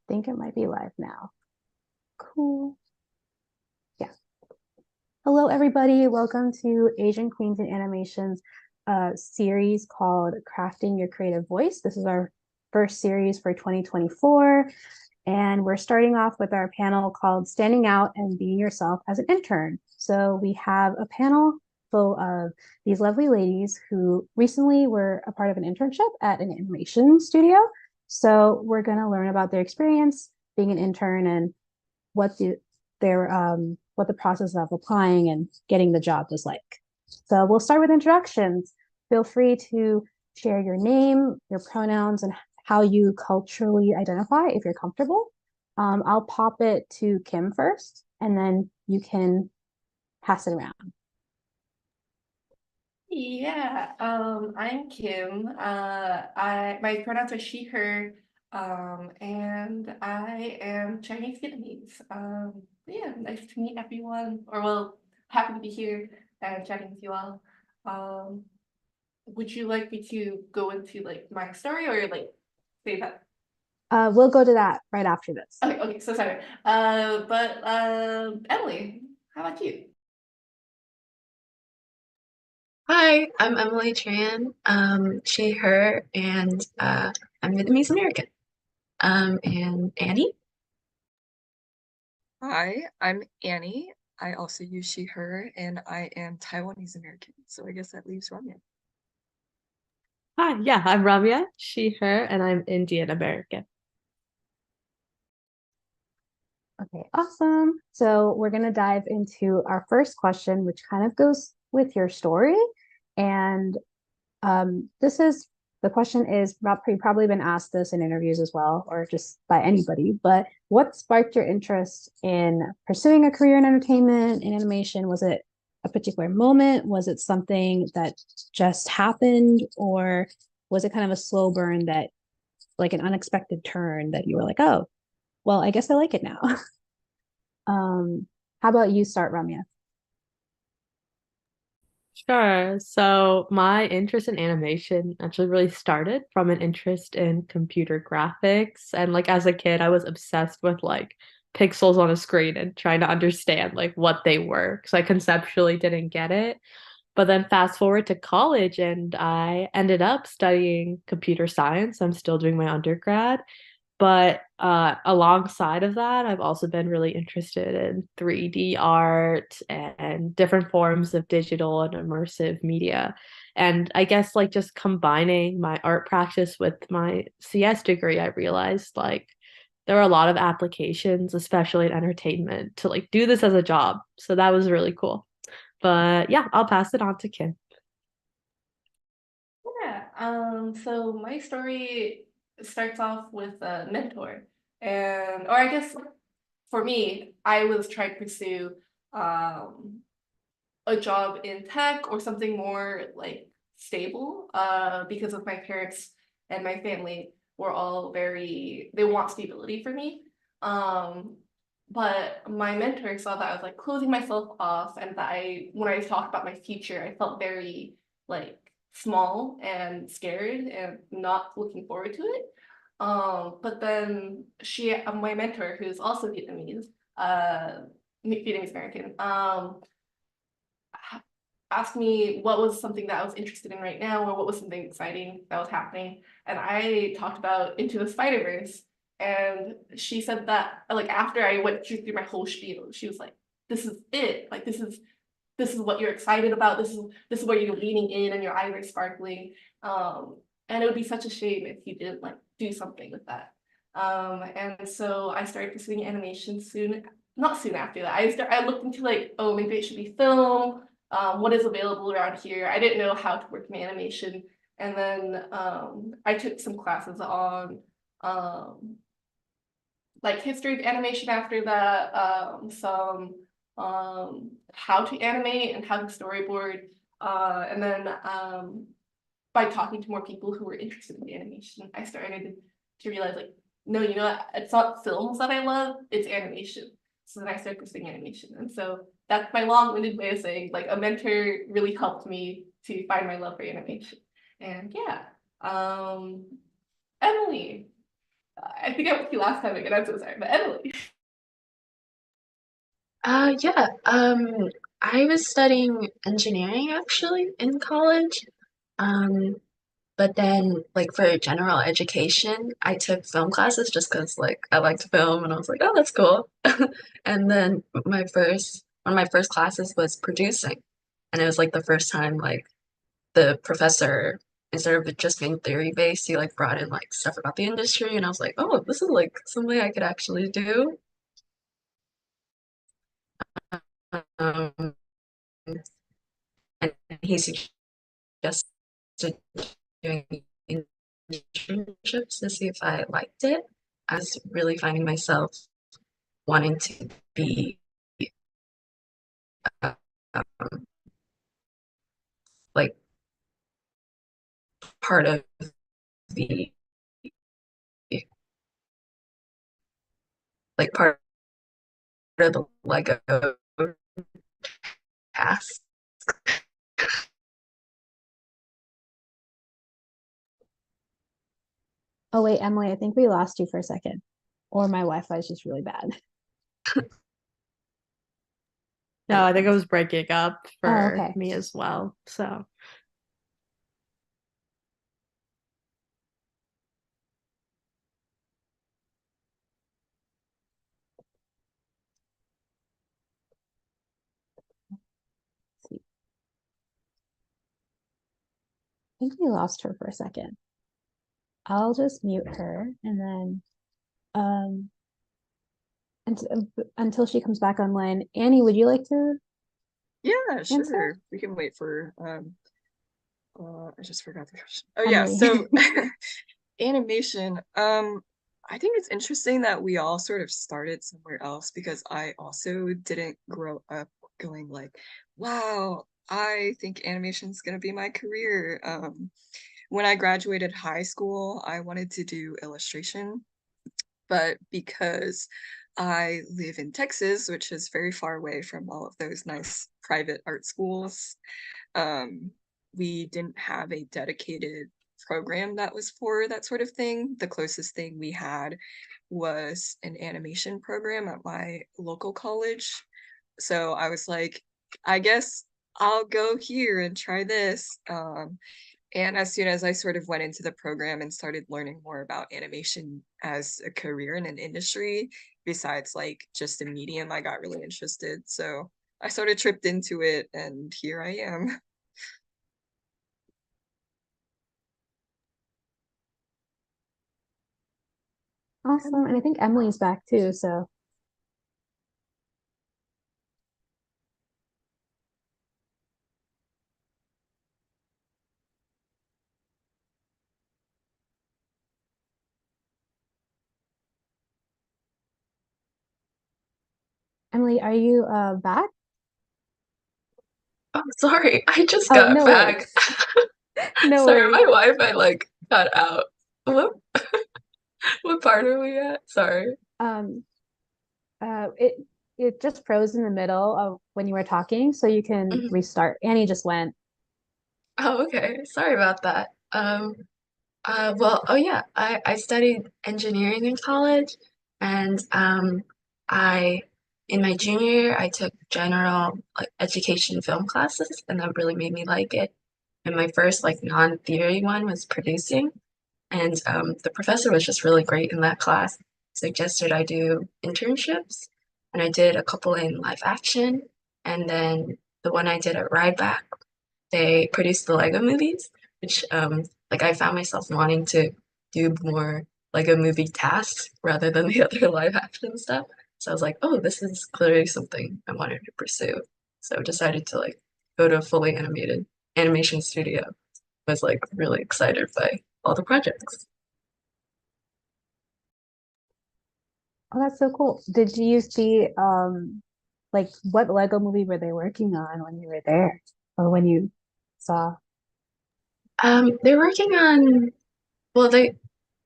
think it might be live now. Cool. Yeah. Hello, everybody. Welcome to Asian Queens in Animation's series called Crafting Your Creative Voice. This is our first series for 2024. And we're starting off with our panel called Standing Out and Being Yourself as an Intern. So we have a panel full of these lovely ladies who recently were a part of an internship at an animation studio. So we're going to learn about their experience being an intern and what what the process of applying and getting the job was like. So we'll start with introductions. Feel free to share your name, your pronouns, and how you culturally identify if you're comfortable. I'll pop it to Kim first, and then you can pass it around. Yeah, I'm Kim. My pronouns are she, her, and I am Chinese Vietnamese. Yeah, nice to meet everyone. Or well, happy to be here and chatting with you all. Um, would you like me to go into like my story or like say that? We'll go to that right after this. Okay, so sorry. But Emily, how about you? Hi, I'm Emily Tran, she, her, and I'm Vietnamese American. And Annie? Hi, I'm Annie. I also use she, her, and I am Taiwanese American. So I guess that leaves Ramya. Hi, yeah, I'm Ramya, she, her, and I'm Indian American. Okay, awesome. So we're going to dive into our first question, which kind of goes with your story. And the question is probably been asked this in interviews as well, or just by anybody, but what sparked your interest in pursuing a career in entertainment and animation? Was it a particular moment? Was it something that just happened? Or was it kind of a slow burn that, like an unexpected turn that you were like, oh, well, I guess I like it now. How about you start, Ramya? Sure. So my interest in animation actually really started from an interest in computer graphics. And like as a kid, I was obsessed with like pixels on a screen and trying to understand like what they were because I conceptually didn't get it. But then fast forward to college and I ended up studying computer science. I'm still doing my undergrad. But alongside of that, I've also been really interested in 3D art and different forms of digital and immersive media. And I guess like just combining my art practice with my CS degree, I realized like there are a lot of applications, especially in entertainment, to like do this as a job. So that was really cool. But yeah, I'll pass it on to Kim. Yeah, so my story starts off with a mentor. Or I guess for me, I was trying to pursue um, a job in tech or something more like stable because of my parents and my family were all they want stability for me. Um, but my mentor saw that I was like closing myself off and that when I talked about my future, I felt very like small and scared and not looking forward to it. But then my mentor, who's also uh, Vietnamese American, asked me what was something that I was interested in right now or what was something exciting that was happening. And I talked about Into the Spider-Verse. And she said that like after I went through my whole spiel, she was like, this is it. Like this is what you're excited about. This is where you're leaning in and your eyes are sparkling. And it would be such a shame if you didn't like do something with that. And so I started pursuing animation not soon after that. I looked into like, oh, maybe it should be film, what is available around here. I didn't know how to work in animation. And then I took some classes on like history of animation after that, some how to animate and how to storyboard. And then by talking to more people who were interested in animation, I started to realize like, no, you know what? It's not films that I love, it's animation. So then I started pursuing animation. And so that's my long-winded way of saying like a mentor really helped me to find my love for animation. And yeah, Emily, I think I went to you last time again. I'm so sorry, but Emily. Yeah. I was studying engineering actually in college. Um, but then like for general education, I took film classes just because like I liked film and I was like, oh, that's cool. And then one of my first classes was producing. And it was like the first time like the professor, instead of it just being theory based, he like brought in like stuff about the industry and I was like, oh, this is like something I could actually do. Um, and he suggested doing internships to see if I liked it. I was really finding myself wanting to be uh, um, like part of the part of the Lego cast. Oh wait, Emily, I think we lost you for a second. Or my Wi-Fi is just really bad. No, I think it was breaking up Oh, for okay. me as well. So Let's see. I think we lost her for a second. I'll just mute her and then until she comes back online. Annie, would you like to Yeah, answer? sure. We can wait for I just forgot the question. Oh yeah, Emily. so animation. I think it's interesting that we all sort of started somewhere else because I also didn't grow up going like, wow, I think animation's gonna be my career. When I graduated high school, I wanted to do illustration, but because I live in Texas, which is very far away from all of those nice private art schools, um, we didn't have a dedicated program that was for that sort of thing. The closest thing we had was an animation program at my local college. So I was like, I guess I'll go here and try this. And as soon as I sort of went into the program and started learning more about animation as a career in an industry, besides like just a medium, I got really interested. So I sort of tripped into it and here I am. Awesome. And I think Emily's back too, so Emily, are you back? Oh, sorry, I just Oh, got no back. worries. No Sorry, worries. my Wi-Fi like got out. What what part are we at? Sorry. Um, it just froze in the middle of when you were talking, so you can Mhm. restart. Annie just went. Oh, okay. Sorry about that. Well, oh yeah, I studied engineering in college, and I in my junior year I took general like education film classes, and that really made me like it. And my first like non-theory one was producing, and the professor was just really great in that class. Suggested I do internships, and I did a couple in live action, and then the one I did at Rideback they produced the Lego movies, which like I found myself wanting to do more Lego movie tasks rather than the other live action stuff. So I was like, oh, this is clearly something I wanted to pursue. So I decided to like go to a fully animated animation studio. Was like really excited by all the projects. Oh, that's so cool. Did you see like what Lego movie were they working on when you were there or when you saw? They're working on well they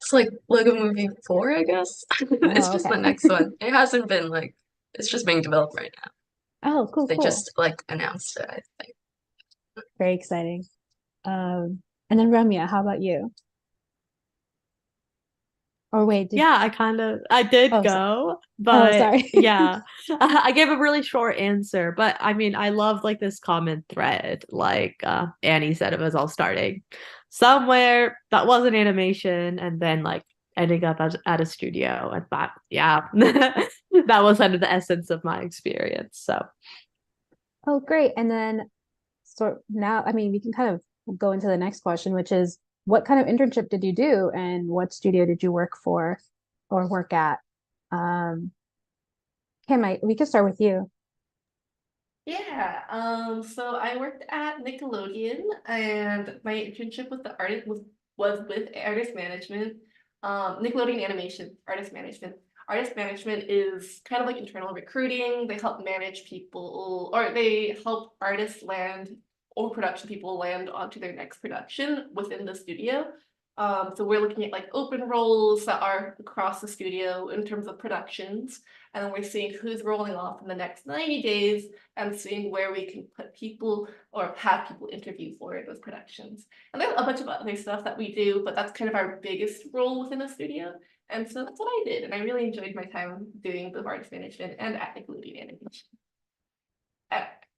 it's like Lego Movie 4, I guess. It's Oh, just the okay. next one. It hasn't been like it's just being developed right now. Oh, cool, They cool. just like announced it, I think. Very exciting. And then Ramya, how about you? Or wait, did Yeah, I did oh so, go, oh but sorry. yeah, I gave a really short answer. But I mean, I love like this common thread. Like Annie said, it was all starting somewhere that wasn't animation, and then like ending up at a studio. And that, yeah, that was kind of the essence of my experience. So Oh, great. And then so now, I mean, we can kind of go into the next question, which is what kind of internship did you do and what studio did you work for or work at? Um, we can start with you. Yeah, so I worked at Nickelodeon and my internship with the artist was with artist management. Nickelodeon animation, artist management. Artist management is kind of like internal recruiting. They help manage people or they help artists land or production people land onto their next production within the studio. So we're looking at like open roles that are across the studio in terms of productions, and then we're seeing who's rolling off in the next 90 days and seeing where we can put people or have people interview for those productions. And there's a bunch of other stuff that we do, but that's kind of our biggest role within the studio. And so that's what I did. And I really enjoyed my time doing the artist management and at Nickelodeon animation.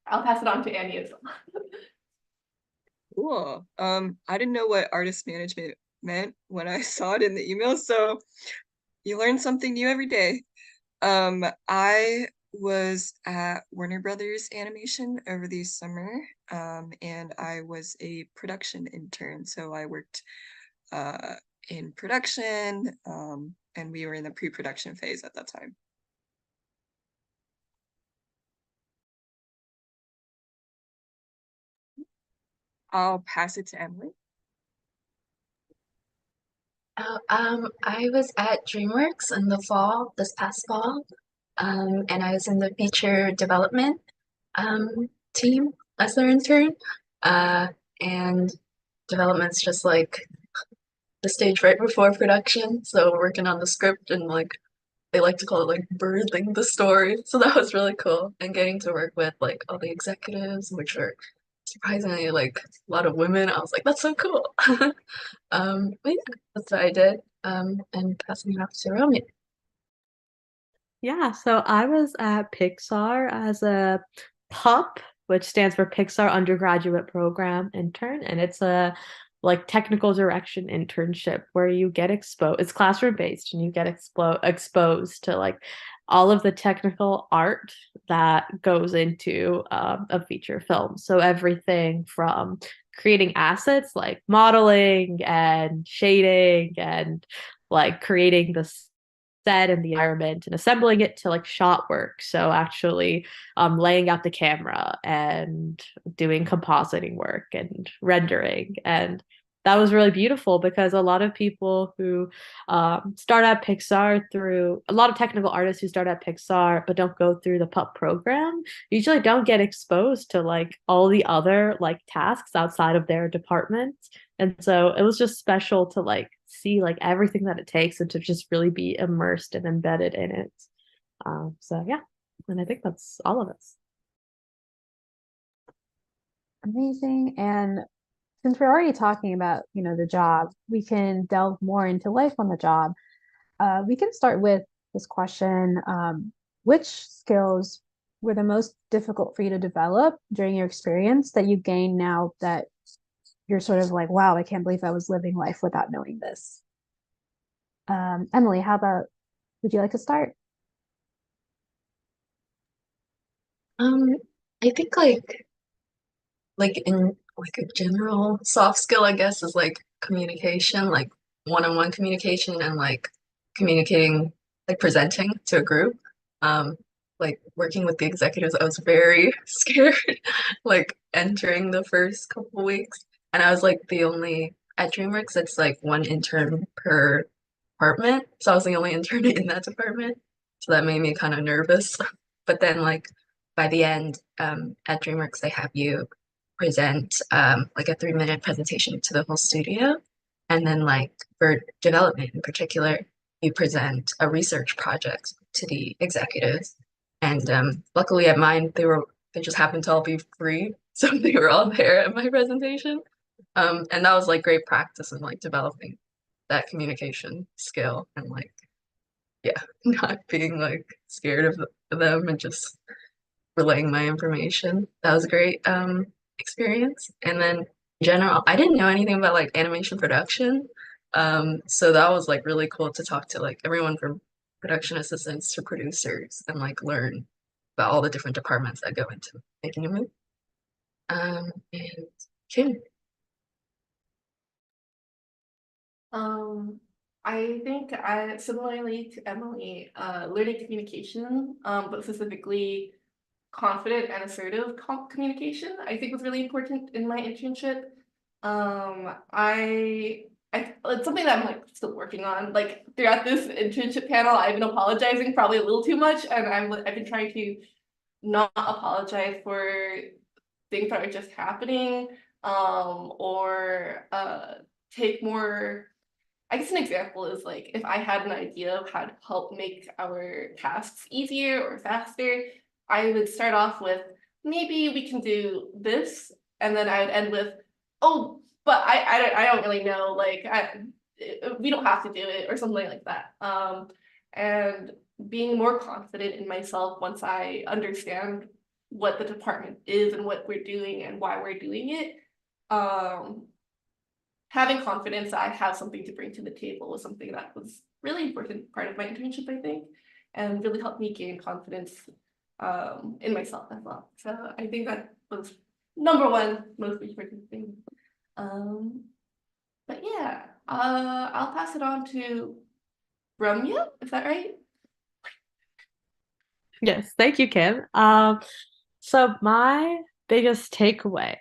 I'll pass it on to Annie as well. Cool. I didn't know what artist management meant when I saw it in the email, so you learn something new every day. I was at Warner Brothers Animation over the summer, and I was a production intern. So I worked in production, and we were in the pre-production phase at that time. I'll pass it to Emily. I was at DreamWorks in the fall, this past fall, and I was in the feature development team as their intern. Uh, and development's just like the stage right before production, so working on the script and like they like to call it like birthing the story. So that was really cool, and getting to work with like all the executives, which are surprisingly like a lot of women. I was like, that's so cool. But yeah, that's what I did. And passing it off to Romy. yeah, so I was at Pixar as a PUP, which stands for Pixar Undergraduate Program Intern, and it's a like technical direction internship where you get exposed. It's classroom based, and you get exposed to like all of the technical art that goes into a feature film. So everything from creating assets like modeling and shading and like creating the set and the environment and assembling it to like shot work. So actually laying out the camera and doing compositing work and rendering. And that was really beautiful because a lot of people who start at Pixar through a lot of technical artists who start at Pixar but don't go through the PUP program usually don't get exposed to like all the other like tasks outside of their department. And so it was just special to like see like everything that it takes and to just really be immersed and embedded in it. So yeah, and I think that's all of us. Amazing. And since we're already talking about, the job, we can delve more into life on the job. We can start with this question. Which skills were the most difficult for you to develop during your experience that you gain now that you're sort of like, wow, I can't believe I was living life without knowing this? Emily, would you like to start? Um, I think like in like a general soft skill, I guess, is like communication, like one-on-one communication and like communicating, like presenting to a group. Um, like working with the executives, I was very scared, like entering the first couple weeks. And I was like the only at DreamWorks, it's like one intern per department. So I was the only intern in that department. So that made me kind of nervous. But then like by the end, at DreamWorks, they have you present like a 3 minute presentation to the whole studio. And then like for development in particular, you present a research project to the executives. And luckily at mine, they just happened to all be free. So they were all there at my presentation. And that was like great practice in like developing that communication skill and like yeah, not being like scared of them and just relaying my information. That was a great experience. And then in general, I didn't know anything about like animation production. So that was like really cool to talk to like everyone from production assistants to producers and like learn about all the different departments that go into making a movie. And Kim. I think I similarly to Emily, learning communication, but specifically confident and assertive communication, I think was really important in my internship. It's something that I'm like still working on. Like throughout this internship panel, I've been apologizing probably a little too much, and I've been trying to not apologize for things that are just happening, or take more. I guess an example is like if I had an idea of how to help make our tasks easier or faster, I would start off with maybe we can do this, and then I would end with, oh, but I don't really know, like we don't have to do it or something like that. And being more confident in myself once I understand what the department is and what we're doing and why we're doing it. Having confidence that I have something to bring to the table was something that was really important part of my internship, I think, and really helped me gain confidence in myself as well. So I think that was number one most important thing. But yeah, I'll pass it on to Ramya, is that right? Yes, thank you, Kim. So my biggest takeaway,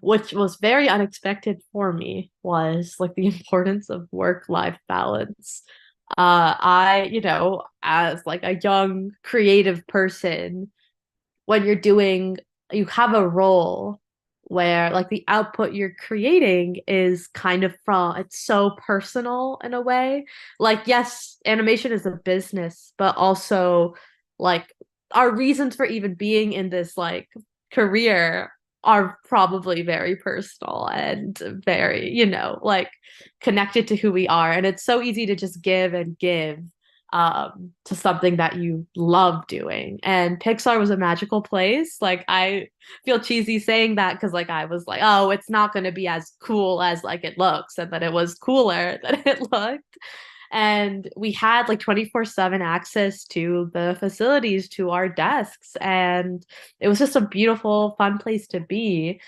which was very unexpected for me, was like the importance of work-life balance. As like a young creative person, when you have a role where like the output you're creating is kind of it's so personal in a way. Like, yes, animation is a business, but also like our reasons for even being in this like career are probably very personal and very, like connected to who we are. And it's so easy to just give and give to something that you love doing. And Pixar was a magical place. Like I feel cheesy saying that because like I was like, oh, it's not going to be as cool as like it looks, and that it was cooler than it looked. And we had like 24/7 access to the facilities, to our desks, and it was just a beautiful, fun place to be.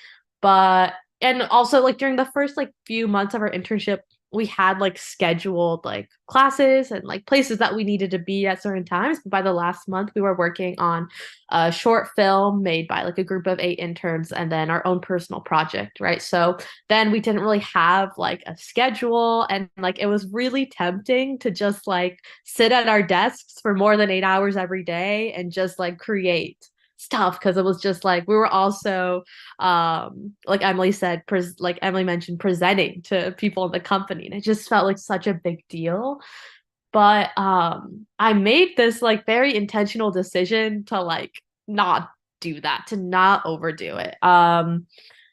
But and also like during the first like few months of our internship, we had like scheduled like classes and like places that we needed to be at certain times. But by the last month, we were working on a short film made by like a group of 8 interns and then our own personal project, right? So then we didn't really have like a schedule, and like it was really tempting to just like sit at our desks for more than 8 hours every day and just like create stuff, because it was just like we were also like Emily said, like Emily mentioned, presenting to people in the company, and it just felt like such a big deal. But I made this like very intentional decision to like not do that, to not overdo it.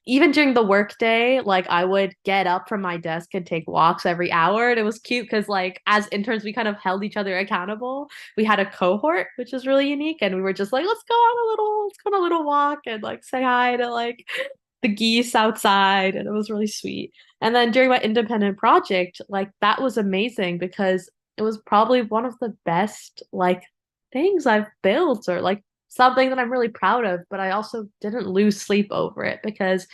Even during the workday, like I would get up from my desk and take walks every hour. And it was cute because like as interns, we kind of held each other accountable. We had a cohort, which was really unique. And we were just like, let's go on a little walk and like say hi to like the geese outside. And it was really sweet. And then during my independent project, like that was amazing because it was probably one of the best like things I've built, or like something that I'm really proud of, but I also didn't lose sleep over it because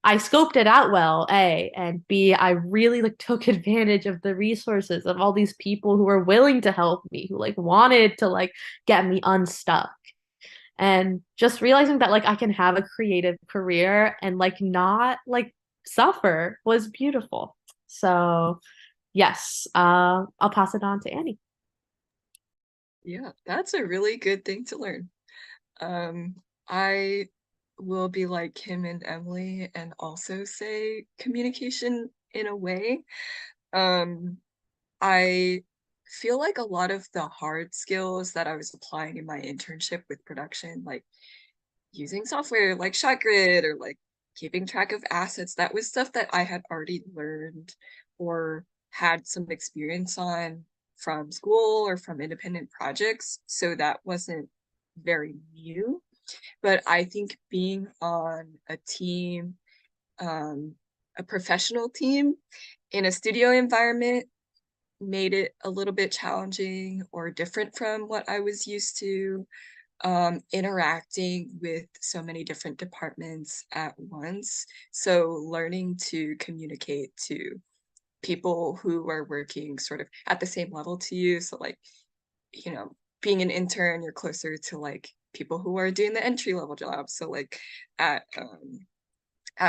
I scoped it out well, A, and B, I really like took advantage of the resources of all these people who were willing to help me, who like wanted to like get me unstuck. And just realizing that like I can have a creative career and like not like suffer was beautiful. So yes, I'll pass it on to Annie. Yeah, that's a really good thing to learn. I will be like Kim and Emily and also say communication in a way. Um, I feel like a lot of the hard skills that I was applying in my internship with production, like using software like ShotGrid or like keeping track of assets, that was stuff that I had already learned or had some experience on from school or from independent projects, so that wasn't very new. But I think being on a team, a professional team in a studio environment made it a little bit challenging or different from what I was used to. Interacting with so many different departments at once. So learning to communicate to people who are working sort of at the same level to you. So like, you know, being an intern, you're closer to like people who are doing the entry level jobs. So like at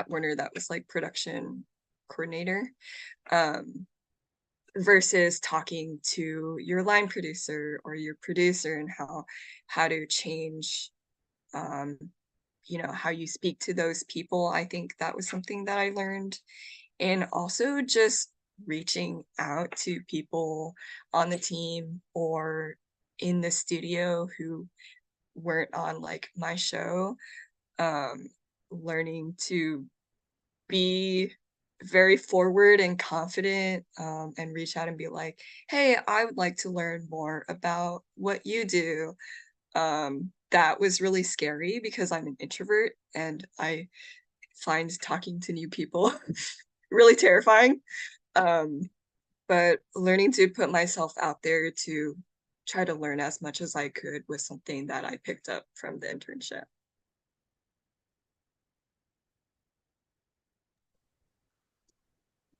Warner, that was like production coordinator. Versus talking to your line producer or your producer and how to change how you speak to those people. I think that was something that I learned. And also just reaching out to people on the team or in the studio who weren't on like my show, learning to be very forward and confident, and reach out and be like, hey, I would like to learn more about what you do. That was really scary because I'm an introvert and I find talking to new people really terrifying. But learning to put myself out there to try to learn as much as I could was something that I picked up from the internship.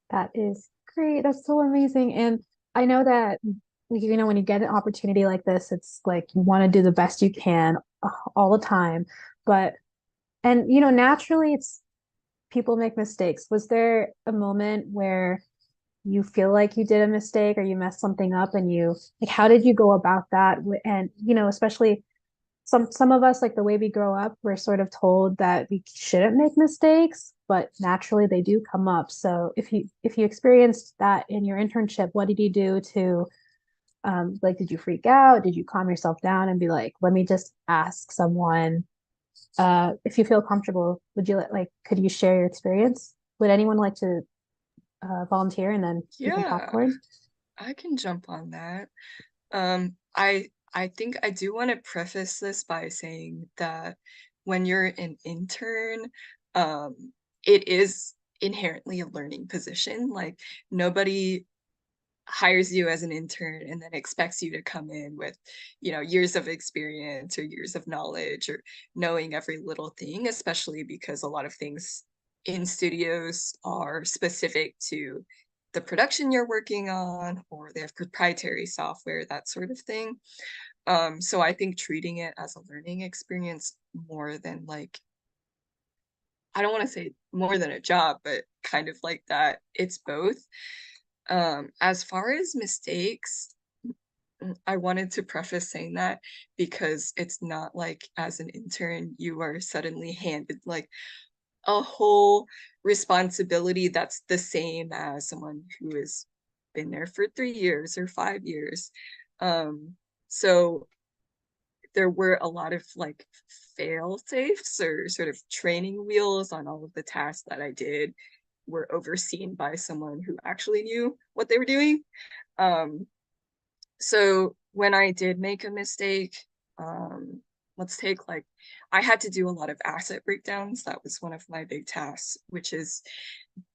That is great. That's so amazing. And I know that, when you get an opportunity like this, it's like you want to do the best you can all the time. But, and, naturally, it's people make mistakes. Was there a moment where you feel like you did a mistake or you messed something up and like, how did you go about that? And, especially some of us, like the way we grow up, we're sort of told that we shouldn't make mistakes, but naturally they do come up. So if you experienced that in your internship, what did you do to like, did you freak out? Did you calm yourself down and be like, let me just ask someone? If you feel comfortable, would you could you share your experience? Would anyone like to volunteer, and then you can Yeah, popcorn? I can jump on that. I think I do want to preface this by saying that when you're an intern, it is inherently a learning position. Like nobody hires you as an intern and then expects you to come in with, years of experience or years of knowledge or knowing every little thing, especially because a lot of things in studios are specific to the production you're working on, or they have proprietary software, that sort of thing. So I think treating it as a learning experience more than like, I don't want to say more than a job, but kind of like that, it's both. As far as mistakes, I wanted to preface saying that because it's not like as an intern, you are suddenly handed like a whole responsibility that's the same as someone who has been there for 3 years or 5 years. So there were a lot of like fail safes or sort of training wheels on all of the tasks that I did were overseen by someone who actually knew what they were doing. So when I did make a mistake, let's take like, I had to do a lot of asset breakdowns. That was one of my big tasks, which is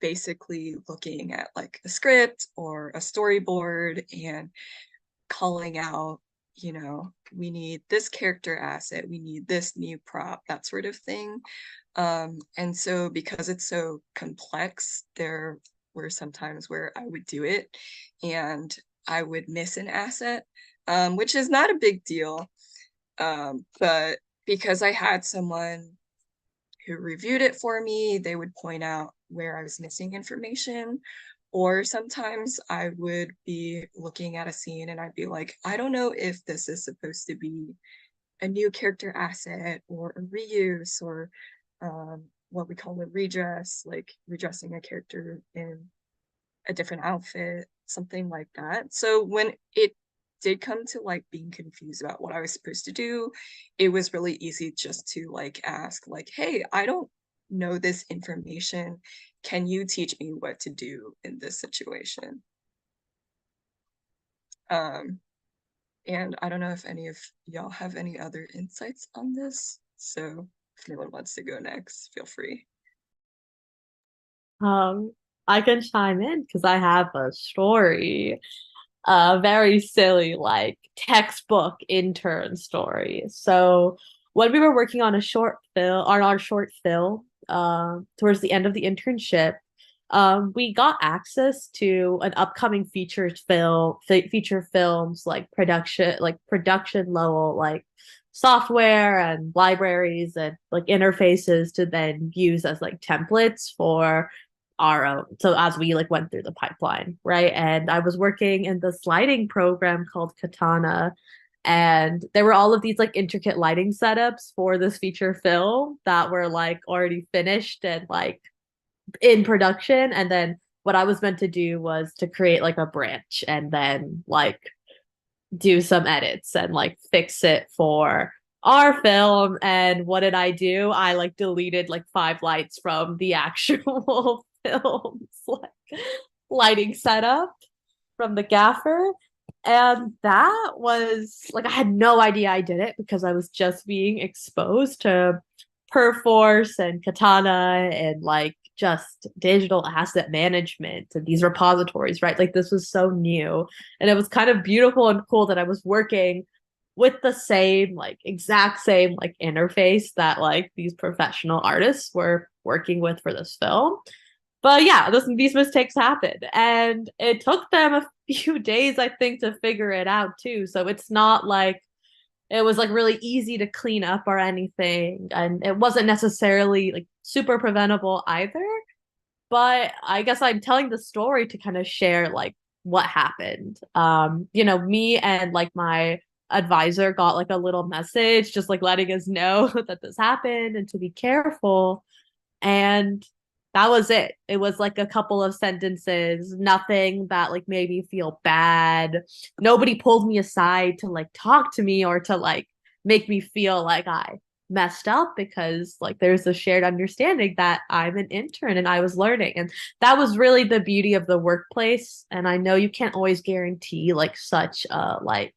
basically looking at like a script or a storyboard and calling out, we need this character asset, we need this new prop, that sort of thing. And so because it's so complex, there were some times where I would do it and I would miss an asset, which is not a big deal. But because I had someone who reviewed it for me, they would point out where I was missing information. Or sometimes I would be looking at a scene and I'd be like, I don't know if this is supposed to be a new character asset or a reuse or what we call a redress, like redressing a character in a different outfit, something like that. So when it did come to like being confused about what I was supposed to do, it was really easy just to like ask like, hey, I don't know this information. Can you teach me what to do in this situation? And I don't know if any of y'all have any other insights on this. So if anyone wants to go next, feel free. I can chime in because I have a story, a very silly, like textbook intern story. So when we were working on a short film, on our short film, towards the end of the internship, we got access to an upcoming feature films like production level, like software and libraries and like interfaces to then use as like templates for our own. So as we like went through the pipeline, right? And I was working in this lighting program called Katana, and there were all of these like intricate lighting setups for this feature film that were like already finished and like in production. And then what I was meant to do was to create like a branch and then like do some edits and like fix it for our film. And what did I do? I like deleted like 5 lights from the actual film's like lighting setup from the gaffer. And that was like, I had no idea I did it because I was just being exposed to Perforce and Katana and like just digital asset management and these repositories, right? Like this was so new. And it was kind of beautiful and cool that I was working with the same, like exact same like interface that like these professional artists were working with for this film. But yeah, these mistakes happened. And it took them a few days, I think, to figure it out too. So it's not like it was like really easy to clean up or anything. And it wasn't necessarily like super preventable either. But I guess I'm telling the story to kind of share like what happened. Me and like my advisor got like a little message just like letting us know that this happened and to be careful. And that was it. It was like a couple of sentences, nothing that like made me feel bad. Nobody pulled me aside to like talk to me or to like make me feel like I messed up, because like there's a shared understanding that I'm an intern and I was learning. And that was really the beauty of the workplace. And I know you can't always guarantee like such a like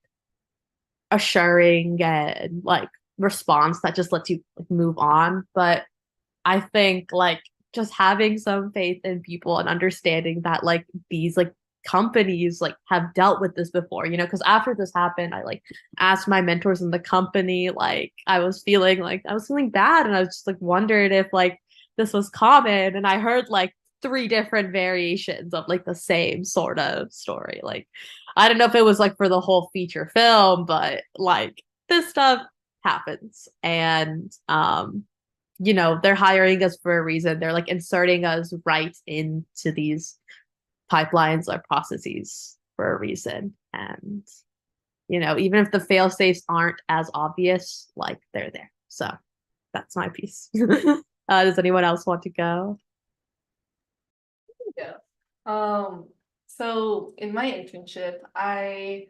assuring and like response that just lets you like move on. But I think like just having some faith in people and understanding that like these like companies like have dealt with this before, because after this happened, I like asked my mentors in the company, like I was feeling bad, and I was just like wondered if like this was common, and I heard like 3 different variations of like the same sort of story. Like I don't know if it was like for the whole feature film, but like this stuff happens. And they're hiring us for a reason. They're like inserting us right into these pipelines or processes for a reason. And, even if the fail safes aren't as obvious, like they're there. So that's my piece. Does anyone else want to go? Yeah. So in my internship, I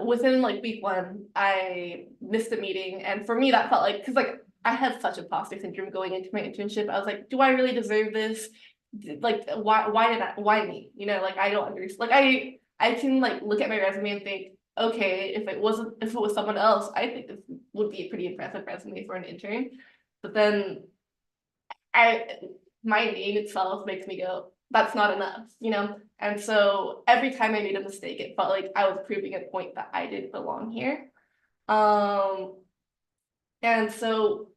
within like week 1, I missed a meeting, and for me that felt like, because like I had such imposter syndrome going into my internship. I was like, do I really deserve this? Like why me? Like I don't understand. Like I can like look at my resume and think, okay, if it was someone else, I think this would be a pretty impressive resume for an intern. But then I my name itself makes me go, that's not enough. And so every time I made a mistake, it felt like I was proving a point that I didn't belong here. Um, and so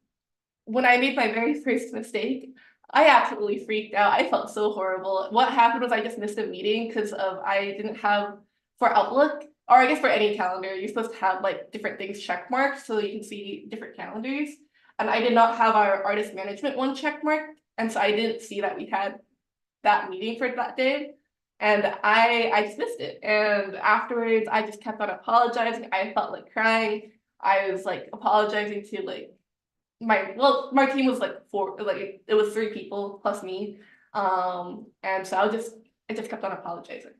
when I made my very first mistake, I absolutely freaked out. I felt so horrible. What happened was I just missed a meeting because I didn't have, for Outlook, or I guess for any calendar, you're supposed to have like different things check marked so you can see different calendars. And I did not have our artist management one check marked. And so I didn't see that we had that meeting for that day. And I just missed it. And afterwards, I just kept on apologizing. I felt like crying. I was like apologizing to like my team was like 4, like it was 3 people plus me. And so I just kept on apologizing.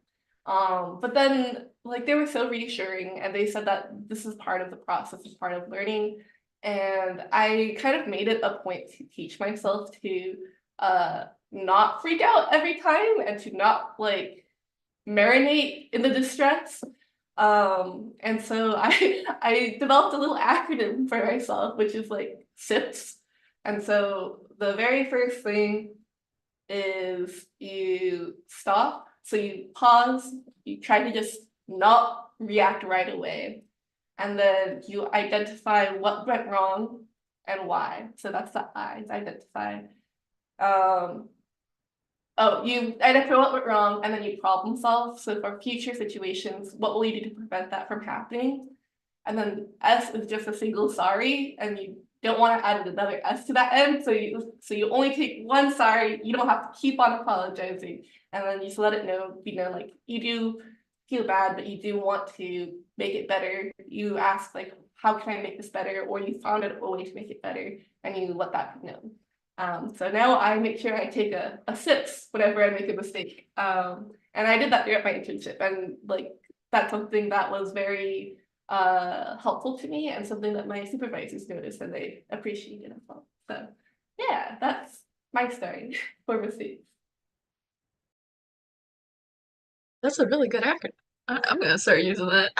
But then like they were so reassuring, and they said that this is part of the process, is part of learning. And I kind of made it a point to teach myself to not freak out every time, and to not like marinate in the distress. And so I developed a little acronym for myself, which is like SIPs. And so the very first thing is you stop. So you pause, you try to just not react right away. And then you identify what went wrong and why. So that's the I, identify. Oh, you identify what went wrong and then you problem solve. So for future situations, what will you do to prevent that from happening? And then S is just a single sorry, and you don't want to add another S to that end. So you only take one sorry. You don't have to keep on apologizing, and then you just let it know, like you do feel bad, but you do want to make it better. You ask like, how can I make this better? Or you found a way to make it better, and you let that be known. So now I make sure I take a sips whenever I make a mistake. And I did that throughout my internship, and like that's something that was very helpful to me and something that my supervisors noticed and they appreciated as well. So yeah, that's my story for mistakes. That's a really good acronym. I'm gonna start using that.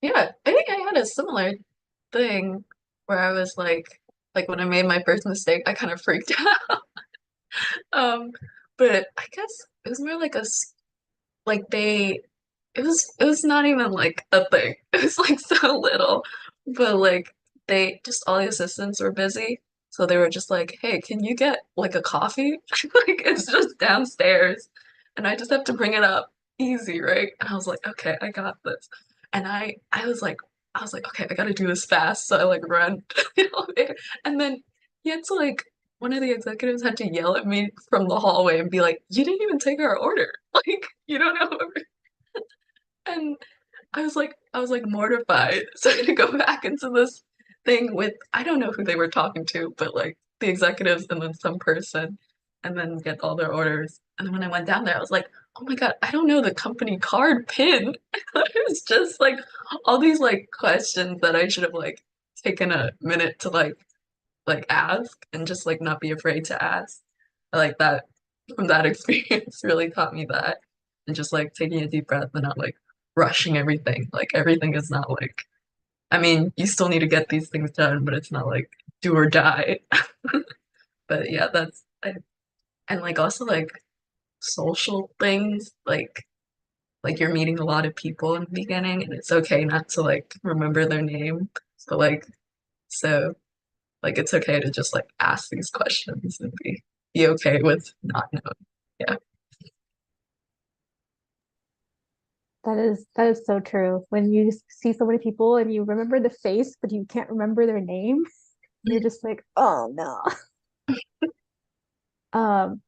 Yeah, I think I had a similar thing where I was like when I made my first mistake, I kind of freaked out. Um, but I guess it was more like like it was not even like a thing. It was like so little, but like they just all the assistants were busy, so they were just like, "Hey, can you get like a coffee? Like it's just downstairs, and I just have to bring it up easy, right?" And I was like, "Okay, I got this." And I was like, "Okay, I gotta do this fast." So I like run to the elevator, and then he had to like one of the executives had to yell at me from the hallway and be like, "You didn't even take our order. Like, you don't know." And I was like mortified. So I had to go back into this thing with I don't know who they were talking to, but like the executives and then some person and then get all their orders. And then when I went down there, I was like, oh my God, I don't know the company card pin. It was just like all these like questions that I should have like taken a minute to like ask and just like not be afraid to ask. I like that from that experience really taught me that. And just like taking a deep breath and not like rushing everything. Like everything is not like I mean, you still need to get these things done, but it's not like do or die. But yeah, and like also like social things, like you're meeting a lot of people in the beginning and it's okay not to like remember their name. So so like it's okay to just like ask these questions and be okay with not knowing. Yeah. That is so true. When you see so many people and you remember the face, but you can't remember their name, you're just like, oh no. Um,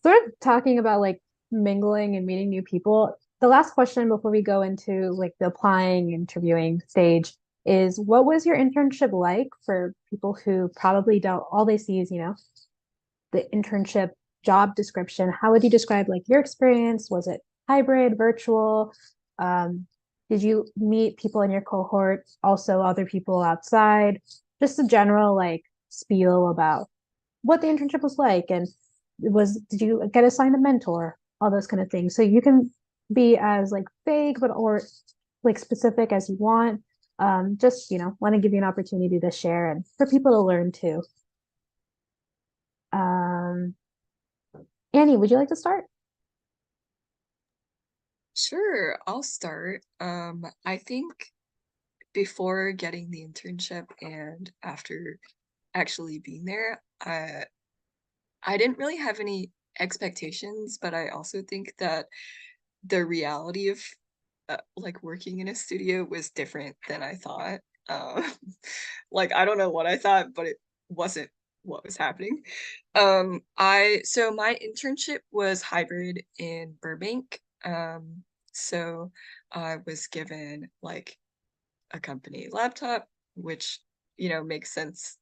Sort of talking about like mingling and meeting new people. The last question before we go into like the applying, interviewing stage is what was your internship like for people who probably don't, all they see is, the internship job description. How would you describe like your experience? Was it hybrid, virtual? Did you meet people in your cohort, also other people outside? Just a general like spiel about what the internship was like and did you get assigned a mentor, all those kind of things. So you can be as like vague but or like specific as you want. Just want to give you an opportunity to share and for people to learn too. um Annie, would you like to start? Sure, I'll start. I think before getting the internship and after actually being there, I didn't really have any expectations, but I also think that the reality of like working in a studio was different than I thought. Um, like I don't know what I thought, but it wasn't what was happening. So my internship was hybrid in Burbank. So I was given like a company laptop, which makes sense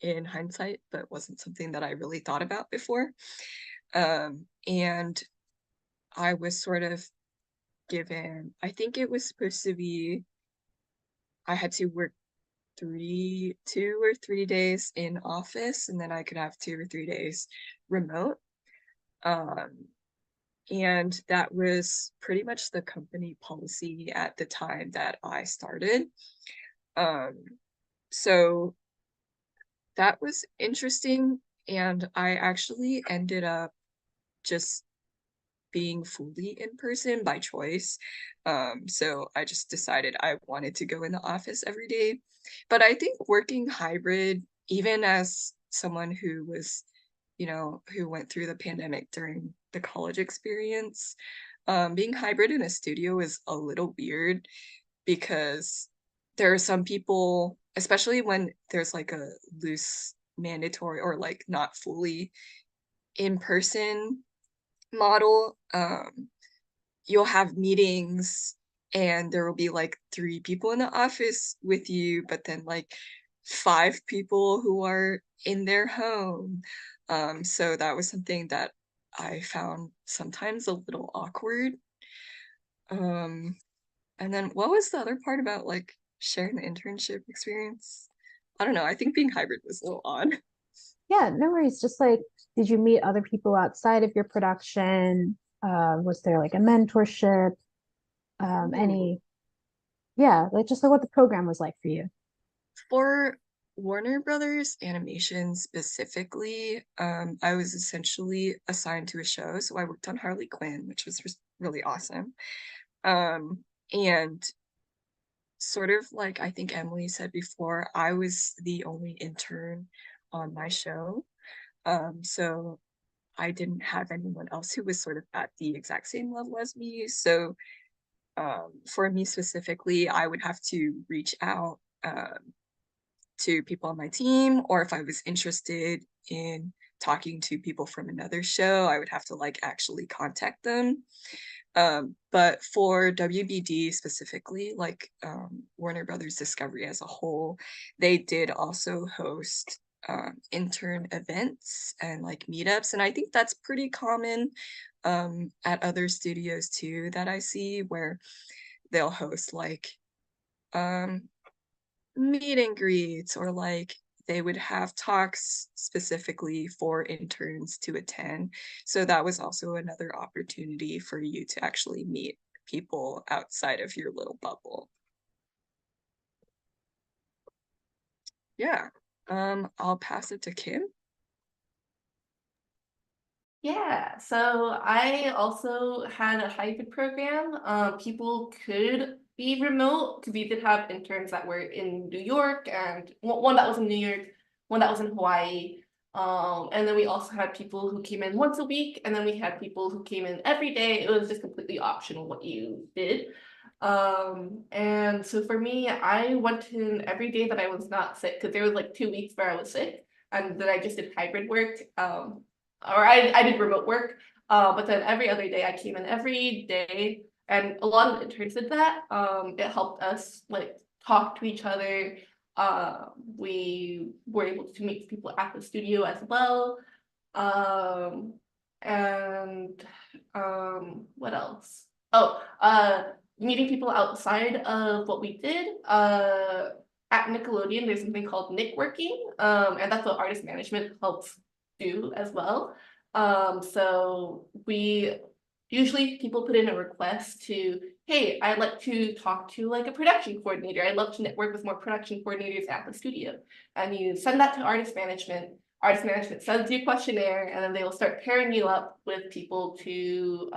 in hindsight, but wasn't something that I really thought about before. And I was sort of given, I think it was supposed to be, I had to work 2 or 3 days in office, and then I could have 2 or 3 days remote. Um, And that was pretty much the company policy at the time that I started. So that was interesting. And I actually ended up just being fully in person by choice. So I just decided I wanted to go in the office every day. But I think working hybrid, even as someone who was, who went through the pandemic during the college experience, being hybrid in a studio is a little weird because there are some people, especially when there's like a loose mandatory or like not fully in person model, you'll have meetings and there will be like 3 people in the office with you, but then like 5 people who are in their home. So that was something that I found sometimes a little awkward. Um, and then what was the other part about like sharing the internship experience? I don't know. I think being hybrid was a little odd. Yeah, no worries. Just like, did you meet other people outside of your production? Was there like a mentorship? Any, yeah, like just like what the program was like for you. For Warner Brothers Animation specifically, I was essentially assigned to a show. So I worked on Harley Quinn, which was really awesome. And sort of like I think Emily said before, I was the only intern on my show. So I didn't have anyone else who was sort of at the exact same level as me. So for me specifically, I would have to reach out to people on my team, or if I was interested in talking to people from another show, I would have to like actually contact them. But for WBD specifically, like Warner Brothers Discovery as a whole, they did also host intern events and like meetups. And I think that's pretty common at other studios too that I see, where they'll host like meet and greets, or like they would have talks specifically for interns to attend. So that was also another opportunity for you to actually meet people outside of your little bubble. Yeah. I'll pass it to Kim. Yeah, so I also had a hybrid program. People could be remote because we did have interns that were in New York, and one that was in New York, one that was in Hawaii. And then we also had people who came in once a week, and then we had people who came in every day. It was just completely optional what you did. And so for me, I went in every day that I was not sick, because there was like 2 weeks where I was sick, and then I just did hybrid work. Or I did remote work, but then every other day I came in every day, and a lot of interns did that. It helped us like talk to each other. We were able to meet people at the studio as well. Um, and what else? Oh, meeting people outside of what we did. At Nickelodeon, there's something called Nick Working, and that's what artist management helps do as well. So we usually people put in a request to, hey, I'd like to talk to like a production coordinator. I'd love to network with more production coordinators at the studio. And you send that to artist management. Artist management sends you a questionnaire, and then they will start pairing you up with people to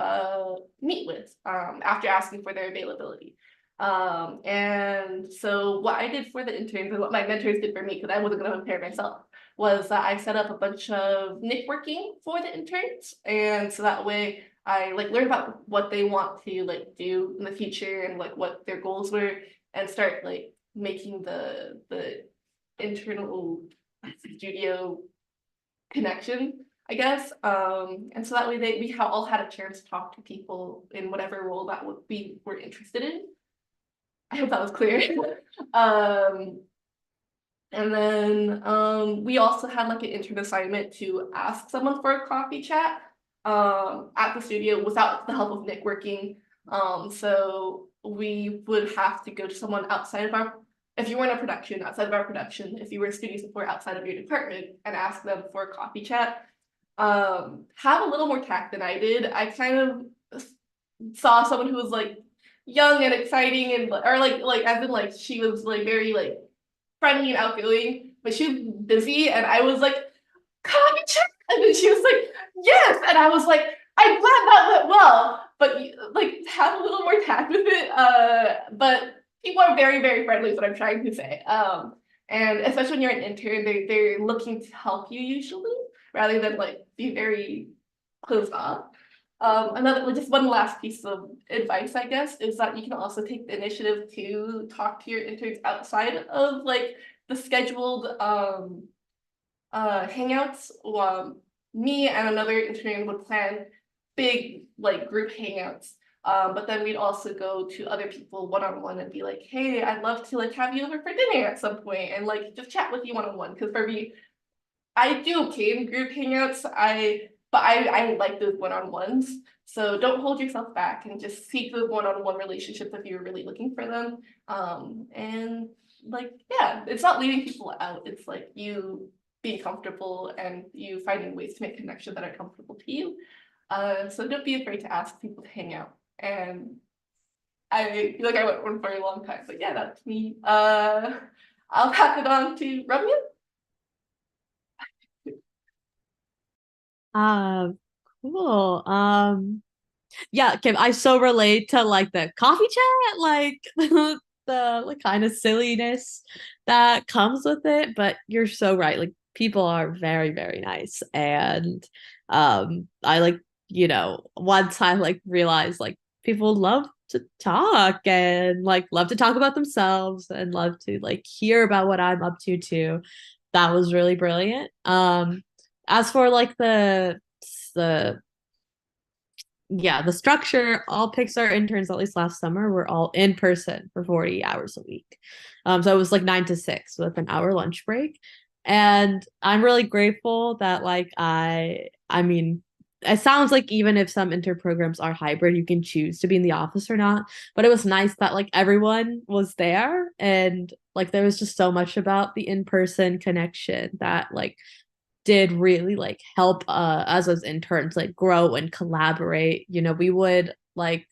meet with after asking for their availability. And so what I did for the interns and what my mentors did for me, because I wasn't going to prepare myself, was that I set up a bunch of networking for the interns, and so that way I like learn about what they want to like do in the future and like what their goals were, and start like making the internal studio connection, I guess. And so that way we all had a chance to talk to people in whatever role that we were interested in. I hope that was clear. And then we also had like an intern assignment to ask someone for a coffee chat at the studio without the help of networking. So we would have to go to someone outside of our, if you were in a production, outside of our production, if you were a studio support outside of your department, and ask them for a coffee chat. have a little more tact than I did. I kind of saw someone who was like young and exciting and or like as in like she was like very like friendly and outgoing, but she was busy and I was like, coffee chat? And then she was like, yes. And I was like, I'm glad that went well. But like have a little more tact with it. But people are very, very friendly is what I'm trying to say. And especially when you're an intern, they're looking to help you usually, rather than like be very closed off. Another just one last piece of advice, I guess, is that you can also take the initiative to talk to your interns outside of like the scheduled hangouts. Me and another intern would plan big like group hangouts. But then we'd also go to other people one-on-one and be like, hey, I'd love to like have you over for dinner at some point and like just chat with you one-on-one. Because for me, I do okay in group hangouts. But I like those one-on-ones. So don't hold yourself back and just seek those one-on-one relationships if you're really looking for them. And like, yeah, it's not leaving people out. It's like you being comfortable and you finding ways to make connections that are comfortable to you. So don't be afraid to ask people to hang out. And I feel like I went on for a long time, but yeah, that's me. I'll pass it on to Ramya. Um, cool. Yeah, Kim, I so relate to like the coffee chat, like the like kind of silliness that comes with it, but you're so right. Like people are very, very nice. And I like, once I like realized like people love to talk and like love to talk about themselves and love to like hear about what I'm up to too. That was really brilliant. As for like the yeah, the structure, all Pixar interns, at least last summer, were all in person for 40 hours a week. So it was like 9 to 6 with an hour lunch break. And I'm really grateful that like I mean, it sounds like even if some intern programs are hybrid, you can choose to be in the office or not. But it was nice that like everyone was there and like there was just so much about the in-person connection that like did really like help us as interns like grow and collaborate. We would like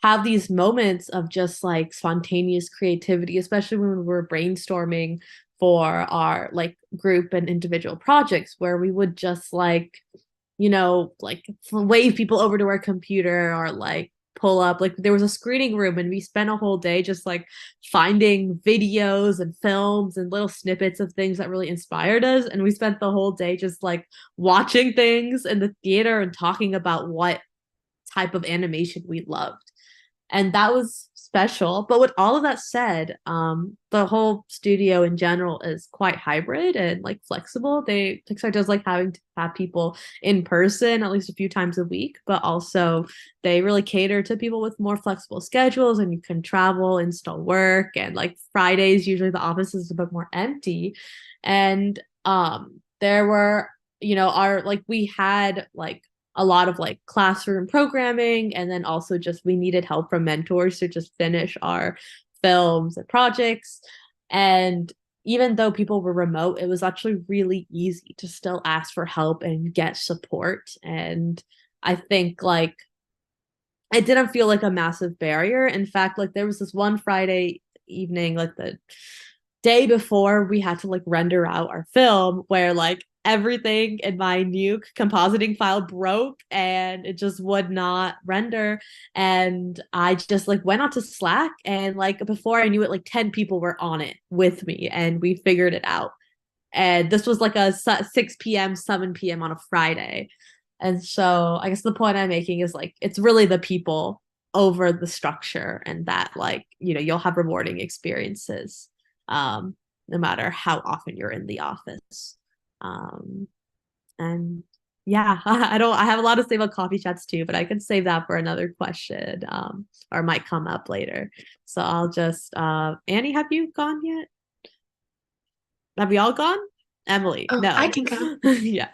have these moments of just like spontaneous creativity, especially when we were brainstorming for our like group and individual projects where we would just like like wave people over to our computer or like pull up. Like there was a screening room and we spent a whole day just like finding videos and films and little snippets of things that really inspired us. And we spent the whole day just like watching things in the theater and talking about what type of animation we loved. And that was special. But with all of that said, the whole studio in general is quite hybrid and like flexible. Pixar does like having to have people in person at least a few times a week, but also they really cater to people with more flexible schedules and you can travel and still work. And like Fridays, usually the office is a bit more empty. And there were, our like we had like a lot of like classroom programming and then also just we needed help from mentors to just finish our films and projects. And even though people were remote, it was actually really easy to still ask for help and get support. And I think like it didn't feel like a massive barrier. In fact, like there was this one Friday evening, like the day before we had to like render out our film where like everything in my new compositing file broke and it just would not render. And I just like went onto Slack and like before I knew it, like 10 people were on it with me and we figured it out. And this was like a 6 p.m., 7 p.m. on a Friday. And so I guess the point I'm making is like it's really the people over the structure and that like, you'll have rewarding experiences no matter how often you're in the office. Um, and yeah, I have a lot to say about coffee chats too, but I can save that for another question or might come up later. So I'll just, Annie, have you gone yet? Have we all gone? Emily, Oh, no. I can go. Yeah.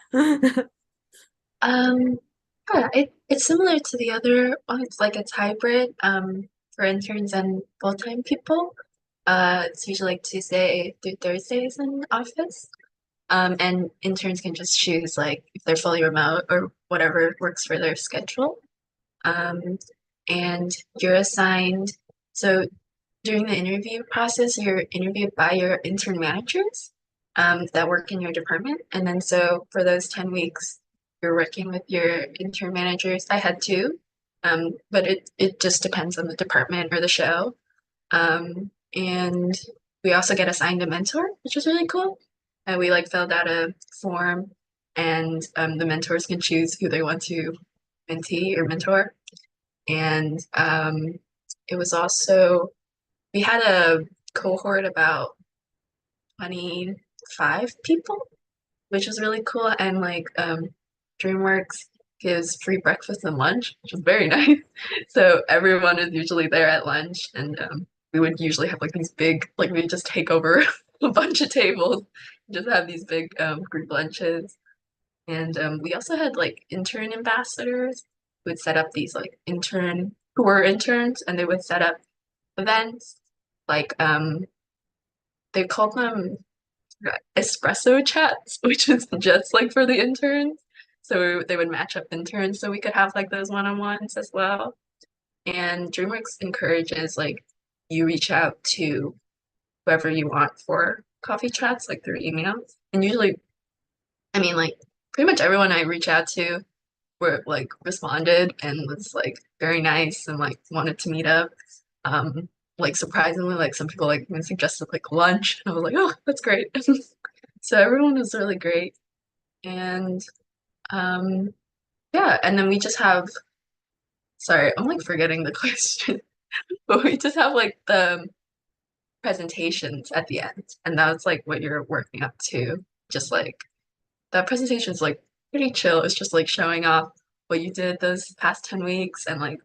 Yeah, it's similar to the other ones, like it's hybrid, for interns and full-time people. It's usually like Tuesday through Thursdays in office. And interns can just choose like if they're fully remote or whatever works for their schedule. Um, and you're assigned, so during the interview process, you're interviewed by your intern managers that work in your department. And then so for those 10 weeks, you're working with your intern managers. I had two, but it just depends on the department or the show. And we also get assigned a mentor, which was really cool. And we like filled out a form, and the mentors can choose who they want to mentee or mentor. And it was also we had a cohort about 25 people, which was really cool. And like DreamWorks gives free breakfast and lunch, which was very nice. So everyone is usually there at lunch, and we would usually have like these big, like we would just take over a bunch of tables, just have these big group lunches. And we also had like intern ambassadors who would set up these like intern who were interns, and they would set up events like they called them espresso chats, which is just like for the interns. So they would match up interns so we could have like those one-on-ones as well. And DreamWorks encourages like you reach out to whoever you want for coffee chats, like through emails. And usually, I mean, like pretty much everyone I reach out to were like responded and was like very nice and like wanted to meet up. Um, like surprisingly, like some people like even suggested like lunch. I was like, oh, that's great. So everyone was really great. And um, yeah, and then we just have, sorry, I'm like forgetting the question, but we just have like the presentations at the end. And that's like what you're working up to. Just like that presentation is like pretty chill. It's just like showing off what you did those past 10 weeks and like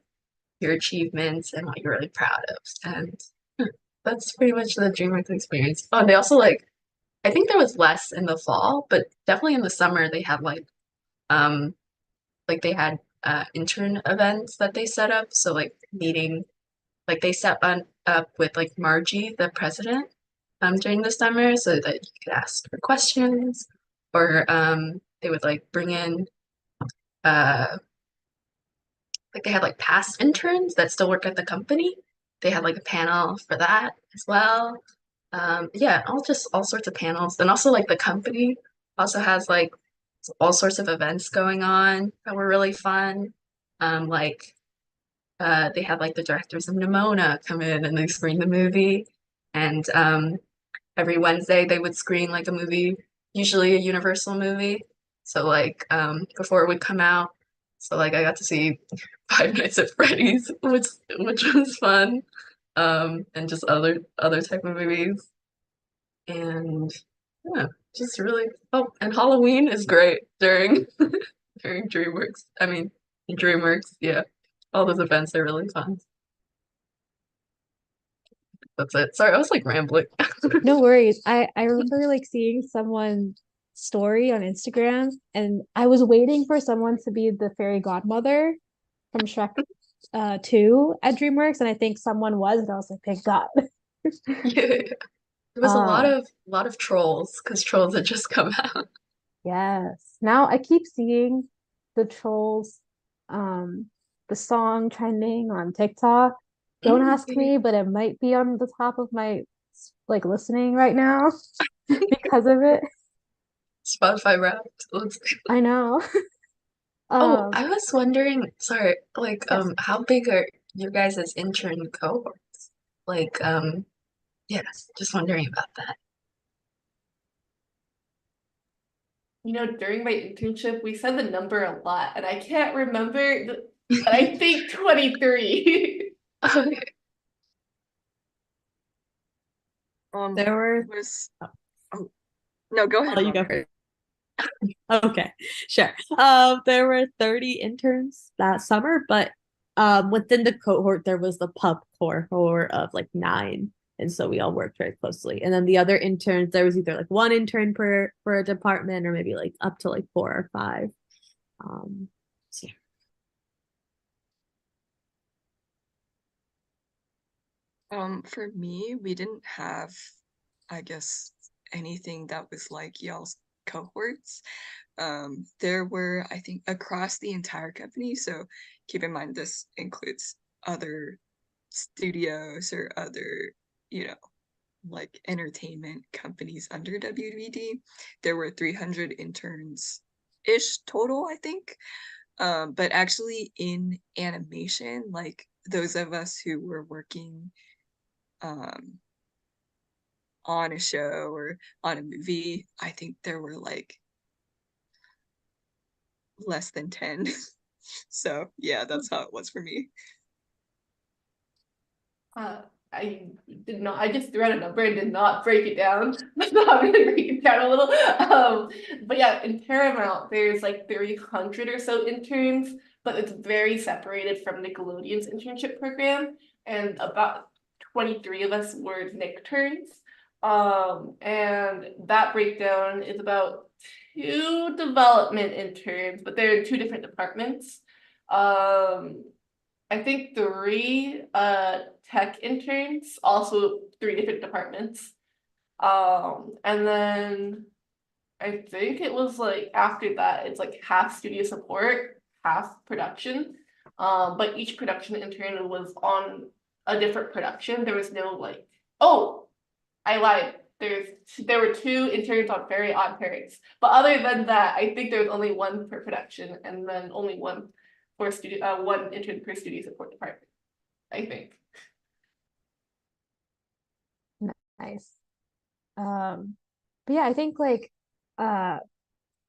your achievements and what you're really proud of. And that's pretty much the DreamWorks experience. Oh, and they also like, I think there was less in the fall, but definitely in the summer they had um like they had intern events that they set up. So like meeting like they set up with like Margie, the president, during the summer so that you could ask her questions or they would like bring in uh like they had like past interns that still work at the company. They had like a panel for that as well. Yeah, all sorts of panels. And also like the company also has like all sorts of events going on that were really fun. Like they had like the directors of Nimona come in and they screen the movie. And every Wednesday they would screen like a movie, usually a Universal movie. So like before it would come out. So like I got to see Five Nights at Freddy's, which was fun. And just other type of movies. And yeah, just really oh, and Halloween is great during during DreamWorks. I mean DreamWorks, yeah. All those events are really fun. That's it. Sorry, I was like rambling. No worries. I remember like seeing someone's story on Instagram, and I was waiting for someone to be the fairy godmother from Shrek 2 at DreamWorks, and I think someone was, and I was like, thank God. Yeah. There was Uh, a lot of trolls because trolls had just come out. yes. Now I keep seeing the Trolls um the song trending on TikTok. Don't ask me, but it might be on the top of my like listening right now because of it. Spotify Wrapped. I know. Oh, Um, I was wondering, sorry, like yes. how big are your guys' intern cohorts? Like yeah, just wondering about that. You know, during my internship, we said the number a lot, and I can't remember, but I think 23. Okay. There were, It was oh, oh no, go I'll ahead, let you go Robert. first. Okay, sure. There were 30 interns that summer, but within the cohort there was the pub cohort of like nine. And so we all worked very closely. And then the other interns, there was either like one intern per a department or maybe like up to like four or five. So yeah. For me, we didn't have, I guess, anything that was like y'all's cohorts. There were, I think, across the entire company. So keep in mind, this includes other studios or other, like entertainment companies under WBD. There were 300 interns-ish total, I think. But actually in animation, like those of us who were working on a show or on a movie, I think there were like less than 10. So yeah, that's how it was for me. I did not, I just threw out a number and did not break it down. Not really break it down a little. But yeah, in Paramount, there's like 300 or so interns, but it's very separated from Nickelodeon's internship program. And about 23 of us were Nickterns. And that breakdown is about 2 development interns, but they're in 2 different departments. I think 3 tech interns, also 3 different departments. And then I think it was like after that, it's like half studio support, half production. But each production intern was on a different production. There was no like, oh, I lied. There were 2 interns on Very Odd Parents. But other than that, I think there was only 1 per production and then only 1 for studio, 1 intern per studio support department, I think. Nice. But yeah, I think like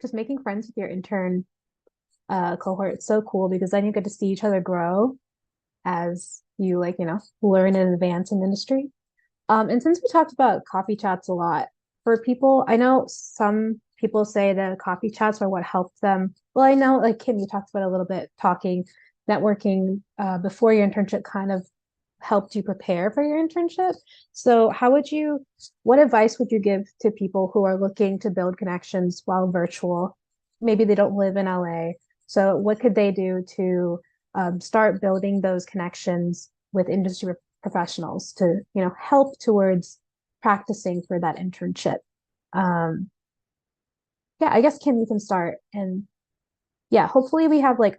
just making friends with your intern cohort is so cool because then you get to see each other grow as you like, learn and advance in industry. And since we talked about coffee chats a lot, for people, I know some people say that coffee chats are what helped them. Well, I know like Kim, you talked about a little bit networking before your internship kind of helped you prepare for your internship. So what advice would you give to people who are looking to build connections while virtual? Maybe they don't live in LA. So what could they do to start building those connections with industry professionals to, help towards practicing for that internship? Yeah, I guess Kim, you can start. And yeah, hopefully we have like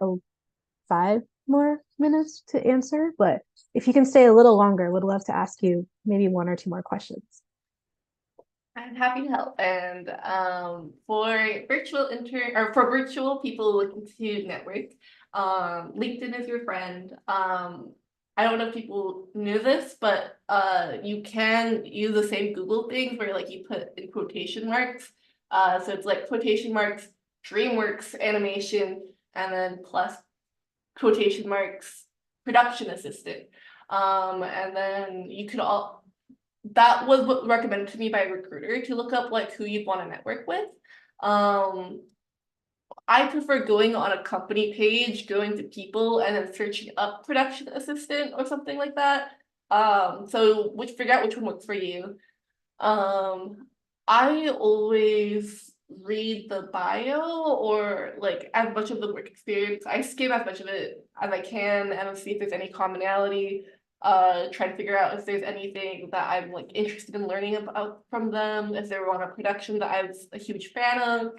5 more minutes to answer, but if you can stay a little longer, would love to ask you maybe 1 or 2 more questions. I'm happy to help. And for virtual people looking to network, LinkedIn is your friend. I don't know if people knew this, but you can use the same Google things where like you put in quotation marks. So it's like quotation marks, DreamWorks animation, and then plus quotation marks, production assistant. And then you could that was what recommended to me by a recruiter to look up like who you'd want to network with. I prefer going on a company page, going to people, and then searching up production assistant or something like that. So figure out which one works for you. I always read the bio or like as much of the work experience. I skim as much of it as I can and see if there's any commonality. Try to figure out if there's anything that I'm like interested in learning about from them, if they were on a production that I was a huge fan of.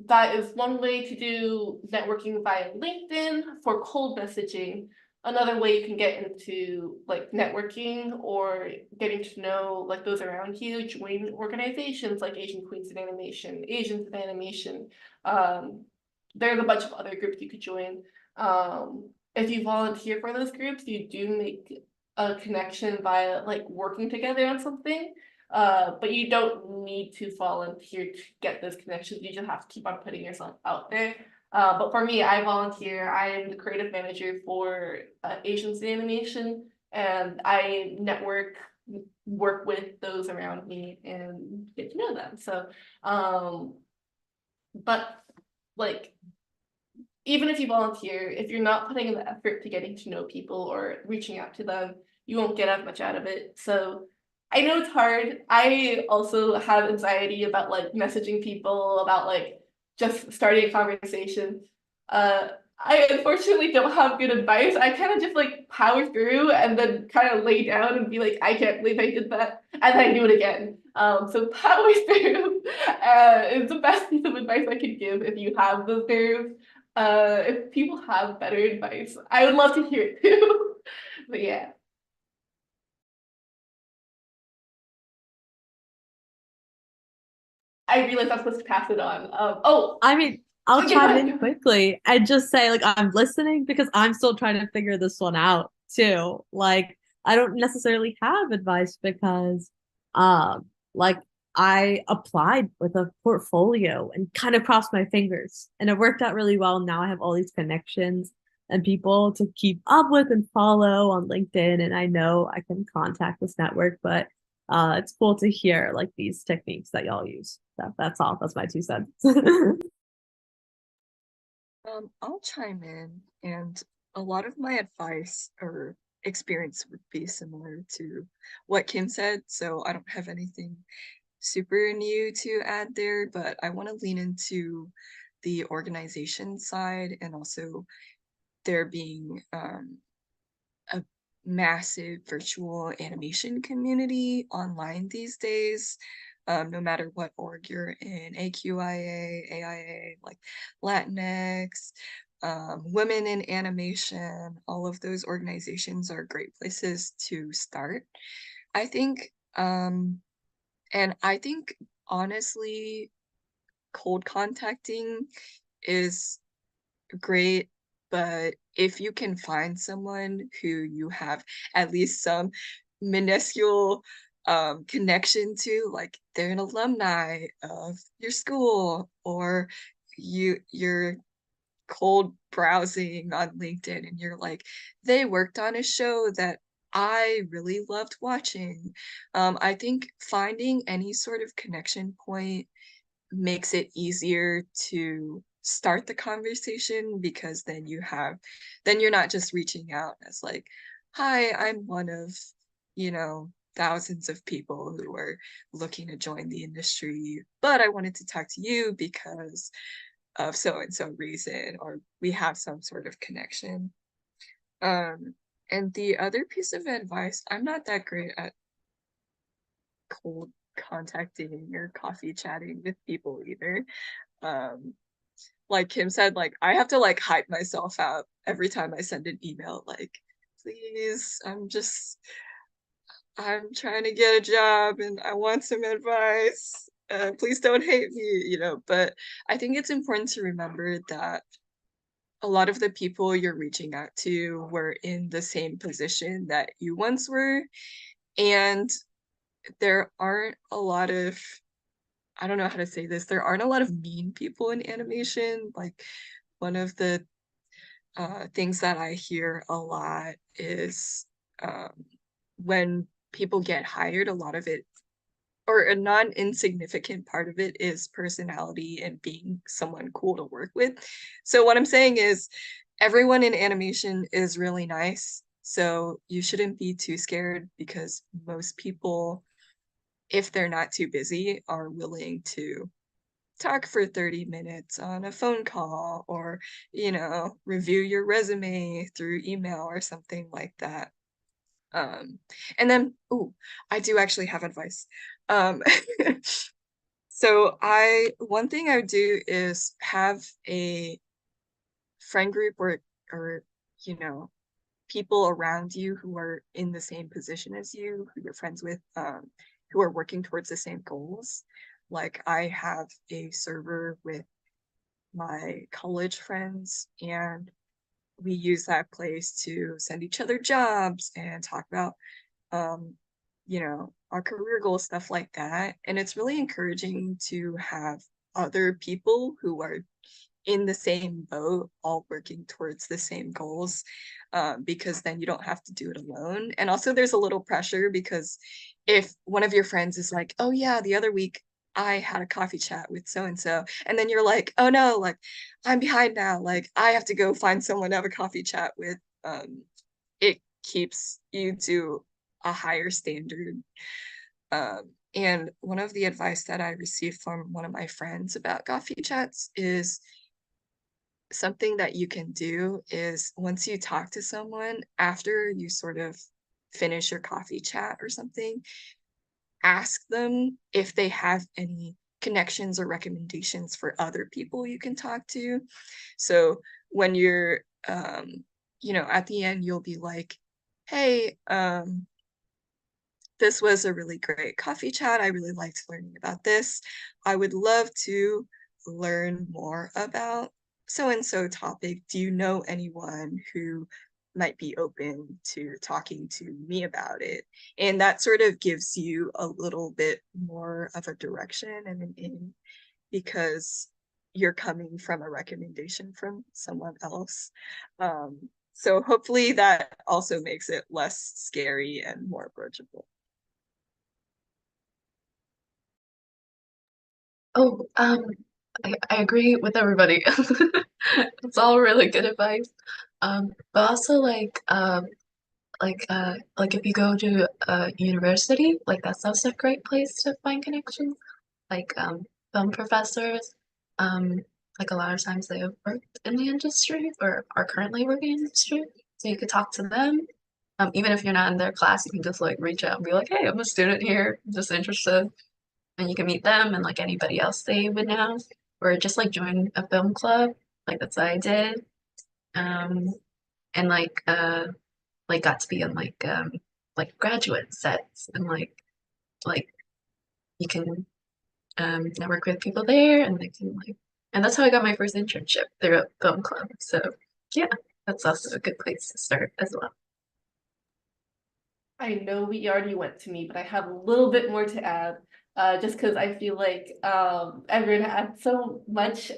That is one way to do networking via LinkedIn for cold messaging. Another way you can get into like networking or getting to know like those around you, join organizations like Asian Queens in Animation, Asians in Animation. There's a bunch of other groups you could join. If you volunteer for those groups, you do make a connection via like working together on something. But you don't need to volunteer to get those connections. You just have to keep on putting yourself out there. But for me, I volunteer. I am the creative manager for Asians in Animation, and I work with those around me, and get to know them. So, but like, even if you volunteer, if you're not putting in the effort to getting to know people or reaching out to them, you won't get as much out of it. So I know it's hard. I also have anxiety about like messaging people, about like just starting a conversation. I unfortunately don't have good advice. I kind of just like power through and then kind of lay down and be like, I can't believe I did that, and then I do it again. So power through is the best piece of advice I could give if you have those nerves. If people have better advice, I would love to hear it too. But yeah. I realized I'm supposed to pass it on. I mean, I'll Okay, go chime ahead, in go ahead. quickly and just say, like, I'm listening because I'm still trying to figure this one out too. Like, I don't necessarily have advice because, like, I applied with a portfolio and kind of crossed my fingers, and it worked out really well. Now I have all these connections and people to keep up with and follow on LinkedIn, and I know I can contact this network, but it's cool to hear like these techniques that y'all use. That's all. That's my 2 cents. I'll chime in, and a lot of my advice or experience would be similar to what Kim said, so I don't have anything super new to add there, but I want to lean into the organization side and also there being a massive virtual animation community online these days. No matter what org you're in, AQIA, AIA, like Latinx, women in animation, all of those organizations are great places to start. I think, and I think honestly, cold contacting is great, but if you can find someone who you have at least some minuscule connection to, like they're an alumni of your school, or you're cold browsing on LinkedIn and you're like, they worked on a show that I really loved watching. I think finding any sort of connection point makes it easier to start the conversation because then you're not just reaching out as like, hi, I'm one of, thousands of people who are looking to join the industry, but I wanted to talk to you because of so and so reason, or we have some sort of connection. And the other piece of advice, I'm not that great at cold contacting or coffee chatting with people either. Um, like Kim said, like I have to like hype myself out every time I send an email, like, please, I'm trying to get a job and I want some advice. Please don't hate me, but I think it's important to remember that a lot of the people you're reaching out to were in the same position that you once were. And there aren't a lot of, I don't know how to say this, there aren't a lot of mean people in animation. Like one of the things that I hear a lot is when people get hired, a lot of it, or a non insignificant part of it, is personality and being someone cool to work with. So, what I'm saying is, everyone in animation is really nice. So, you shouldn't be too scared because most people, if they're not too busy, are willing to talk for 30 minutes on a phone call or, review your resume through email or something like that. And then, I do actually have advice. Um, so one thing I would do is have a friend group or, you know, people around you who are in the same position as you, who you're friends with, who are working towards the same goals. Like I have a server with my college friends, and we use that place to send each other jobs and talk about, um, our career goals, stuff like that. And it's really encouraging to have other people who are in the same boat, all working towards the same goals, because then you don't have to do it alone. And also, there's a little pressure because if one of your friends is like, oh, yeah, the other week I had a coffee chat with so and so, and then you're like, oh no, like I'm behind now, like I have to go find someone to have a coffee chat with. It keeps you to a higher standard. And one of the advice that I received from one of my friends about coffee chats is something that you can do is once you talk to someone, after you sort of finish your coffee chat or something, ask them if they have any connections or recommendations for other people you can talk to. So when you're, at the end, you'll be like, hey, this was a really great coffee chat. I really liked learning about this. I would love to learn more about so-and-so topic. Do you know anyone who might be open to talking to me about it? And that sort of gives you a little bit more of a direction and an in, because you're coming from a recommendation from someone else. So hopefully that also makes it less scary and more approachable. Oh, I agree with everybody. It's all really good advice. But also like if you go to a university, like that's also a great place to find connections. Like film professors, um, like a lot of times they have worked in the industry or are currently working in the industry. So you could talk to them. Even if you're not in their class, you can just like reach out and be like, hey, I'm a student here, I'm just interested. And you can meet them and like anybody else they would know. Or just like join a film club. Like that's what I did. Um, and like got to be on like graduate sets and like you can network with people there and they can like and that's how I got my first internship through a film club. So yeah, that's also a good place to start as well. I know we already went to me, but I have a little bit more to add. Just because I feel like everyone had so much.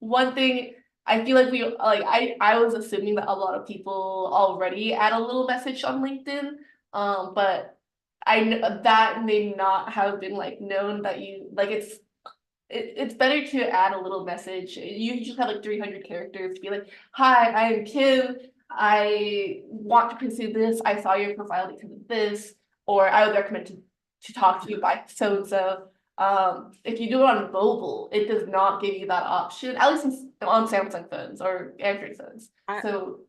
One thing I feel like I was assuming that a lot of people already add a little message on LinkedIn. But that may not have been like known that you like it's better to add a little message. You just have like 300 characters to be like, hi, I am Kim. I want to pursue this. I saw your profile because of this, or I would recommend to talk to you by so and so. If you do it on mobile, it does not give you that option, at least on Samsung phones or Android phones. I- So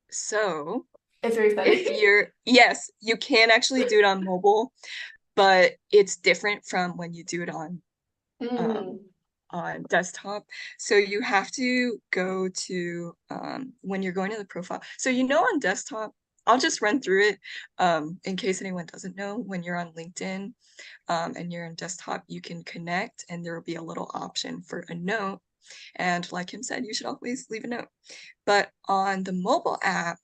So it's very if yes, you can actually do it on mobile, but it's different from when you do it on Mm. desktop. So you have to go to when you're going to the profile. So on desktop, I'll just run through it in case anyone doesn't know. When you're on LinkedIn and you're in desktop, you can connect and there will be a little option for a note. And like Kim said, you should always leave a note. But on the mobile app,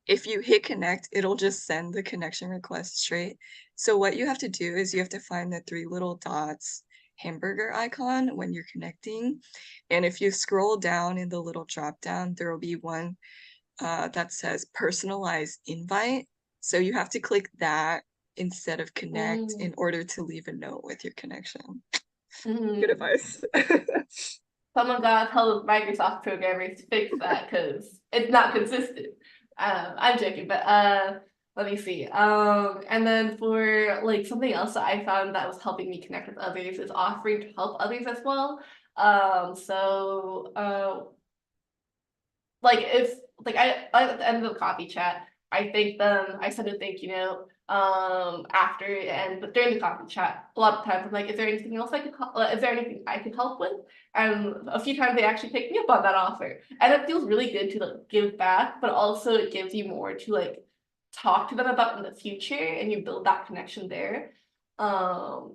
if you hit connect, it'll just send the connection request straight. So what you have to do is you have to find the 3 little dots hamburger icon when you're connecting. And if you scroll down in the little drop down, there will be one that says personalized invite. So you have to click that instead of connect in order to leave a note with your connection. Good advice. Someone gotta tell the Microsoft programmers to fix that because it's not consistent. I'm joking, but let me see. And then for like something else that I found that was helping me connect with others is offering to help others as well. Like if like I at the end of the coffee chat, I thank them. I send a thank you note after and but during the coffee chat, a lot of times I'm like, is there anything else I could is there anything I could help with? And a few times they actually pick me up on that offer, and it feels really good to like give back, but also it gives you more to like talk to them about in the future, and you build that connection there. um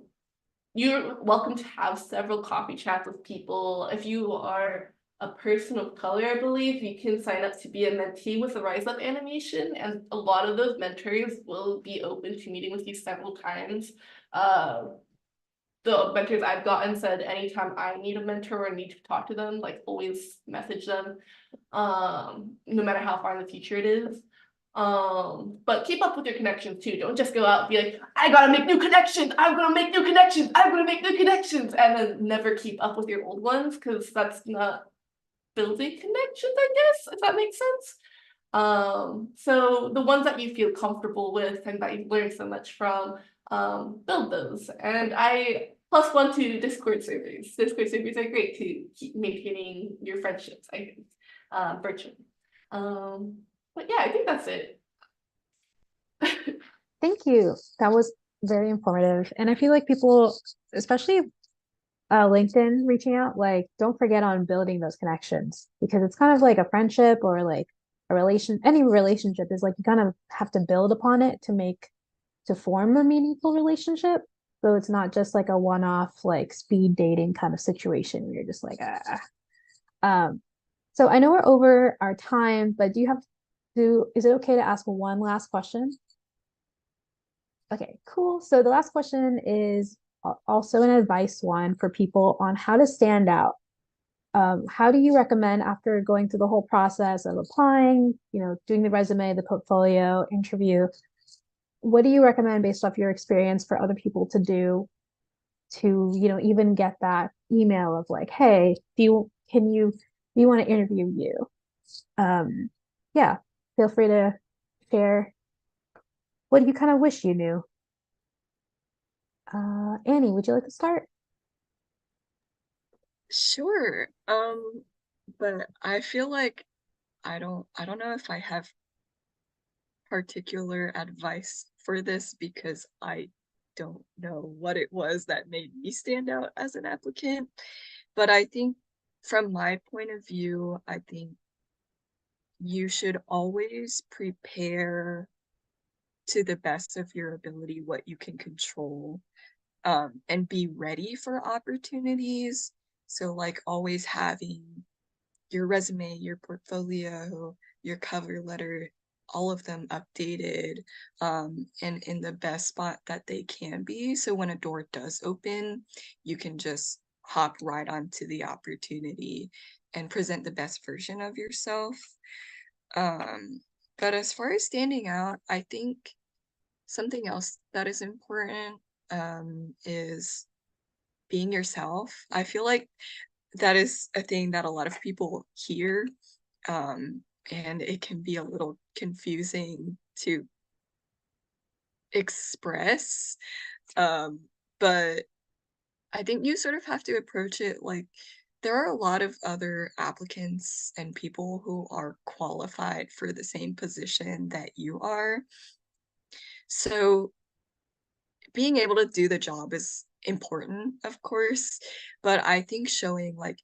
you're welcome to have several coffee chats with people. If you are a person of color, I believe, you can sign up to be a mentee with the Rise Up animation, and a lot of those mentors will be open to meeting with you several times. The mentors I've gotten said anytime I need a mentor or need to talk to them, like always message them, no matter how far in the future it is. But keep up with your connections too. Don't just go out and be like, I gotta make new connections, I'm gonna make new connections, I'm gonna make new connections, and then never keep up with your old ones, because that's not building connections, I guess, if that makes sense. So the ones that you feel comfortable with and that you've learned so much from, build those. And I +1 to Discord servers. Discord servers are great to keep maintaining your friendships, I think, virtually. But yeah, I think that's it. Thank you. That was very informative. And I feel like people, especially LinkedIn reaching out, like don't forget on building those connections because it's kind of like a friendship or like a relation, any relationship is like you kind of have to build upon it to form a meaningful relationship. So it's not just like a one-off like speed dating kind of situation where you're just like ah. So I know we're over our time, but is it okay to ask one last question? Okay, cool. So the last question is also an advice one for people on how to stand out. How do you recommend after going through the whole process of applying, doing the resume, the portfolio, interview, what do you recommend based off your experience for other people to do to, even get that email of like, hey, do you want to interview you? Yeah, feel free to share. What do you kind of wish you knew? Annie, would you like to start? Sure. But I feel like I don't know if I have particular advice for this because I don't know what it was that made me stand out as an applicant. But I think from my point of view, I think you should always prepare to the best of your ability what you can control, and be ready for opportunities. So like always having your resume, your portfolio, your cover letter, all of them updated, and in the best spot that they can be. So when a door does open, you can just hop right onto the opportunity and present the best version of yourself. But as far as standing out, I think something else that is important, is being yourself. I feel like that is a thing that a lot of people hear, and it can be a little confusing to express. Um, but I think you sort of have to approach it like there are a lot of other applicants and people who are qualified for the same position that you are. So being able to do the job is important, of course, but I think showing like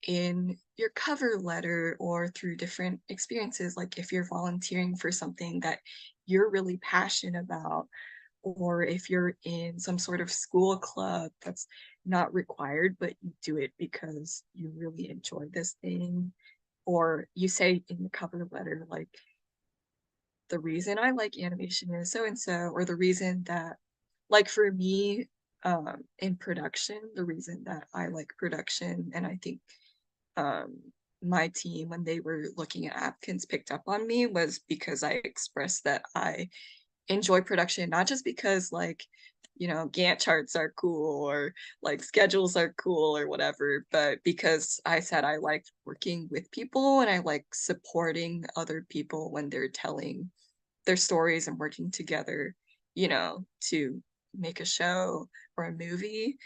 in your cover letter or through different experiences, like if you're volunteering for something that you're really passionate about, or if you're in some sort of school club that's not required, but you do it because you really enjoy this thing, or you say in the cover letter, like, the reason I like animation is so and so, or the reason that, like for me, in production, the reason that I like production, and I think um, my team, when they were looking at applicants, picked up on me was because I expressed that I enjoy production, not just because like, Gantt charts are cool or like schedules are cool or whatever, but because I said I liked working with people and I like supporting other people when they're telling their stories and working together, to make a show or a movie.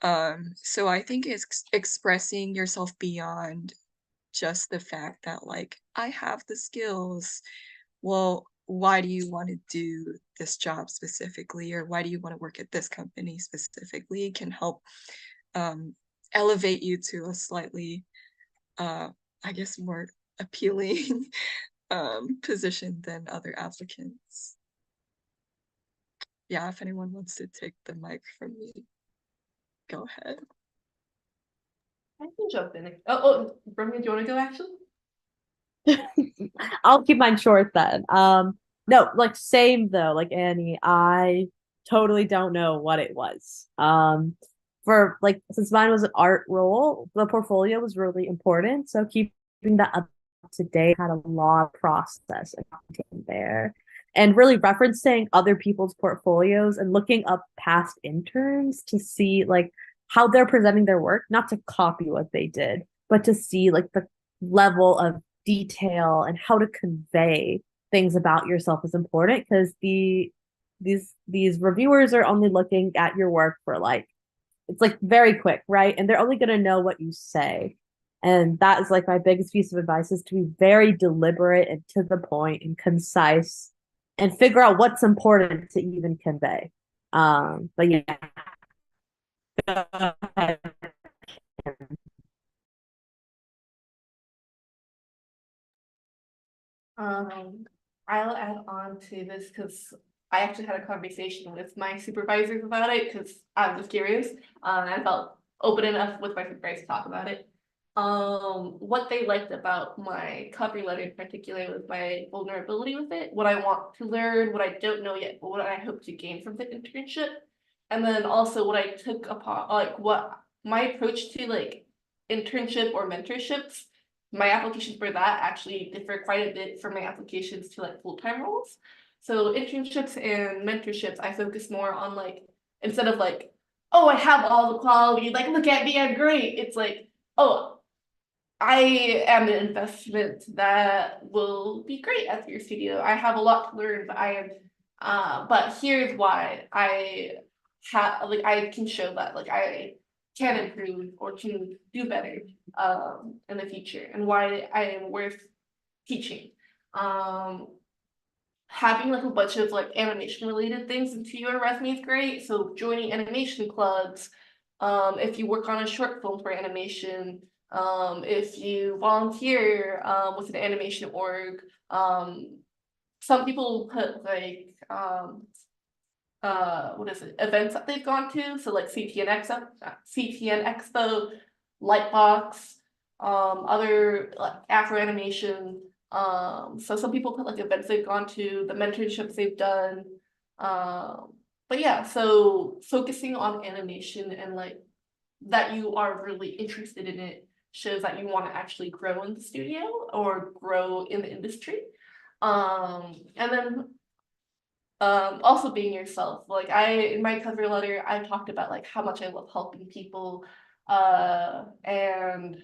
So I think it's expressing yourself beyond just the fact that like I have the skills. Well, why do you want to do this job specifically, or why do you want to work at this company specifically, can help um, elevate you to a slightly, uh, I guess, more appealing position than other applicants. Yeah, if anyone wants to take the mic from me, go ahead. I can jump in. Bromia, do you want to go actually? I'll keep mine short then. No, like same though, like Annie, I totally don't know what it was. For like since mine was an art role, the portfolio was really important. So keeping that up to date had a lot of process and content there. And really referencing other people's portfolios and looking up past interns to see like how they're presenting their work, not to copy what they did, but to see like the level of detail and how to convey things about yourself is important because these reviewers are only looking at your work for like it's like very quick, right? And they're only going to know what you say. And that is like my biggest piece of advice is to be very deliberate and to the point and concise and figure out what's important to even convey. But yeah. Go ahead. I'll add on to this because I actually had a conversation with my supervisors about it because I was curious. And I felt open enough with my supervisor to talk about it. What they liked about my cover letter in particular was my vulnerability with it, what I want to learn, what I don't know yet, but what I hope to gain from the internship. And then also what I took upon, like what my approach to like internship or mentorships, my applications for that actually differ quite a bit from my applications to like full-time roles. So internships and mentorships, I focus more on like, instead of like, oh, I have all the quality, like look at me, I'm great. It's like, oh, I am an investment that will be great at your studio. I have a lot to learn, but but here's why I can show that like I can improve or can do better in the future and why I am worth teaching. Having like a bunch of like animation related things into your resume is great. So joining animation clubs, if you work on a short film for animation, if you volunteer with an animation org, some people put like what is it, events that they've gone to, so like CTN Expo, Lightbox, other like Afro animation. So some people put like events they've gone to, the mentorships they've done. But yeah, so focusing on animation and like that you are really interested in it shows that you want to actually grow in the studio or grow in the industry. And then also being yourself. Like in my cover letter, I talked about like how much I love helping people. And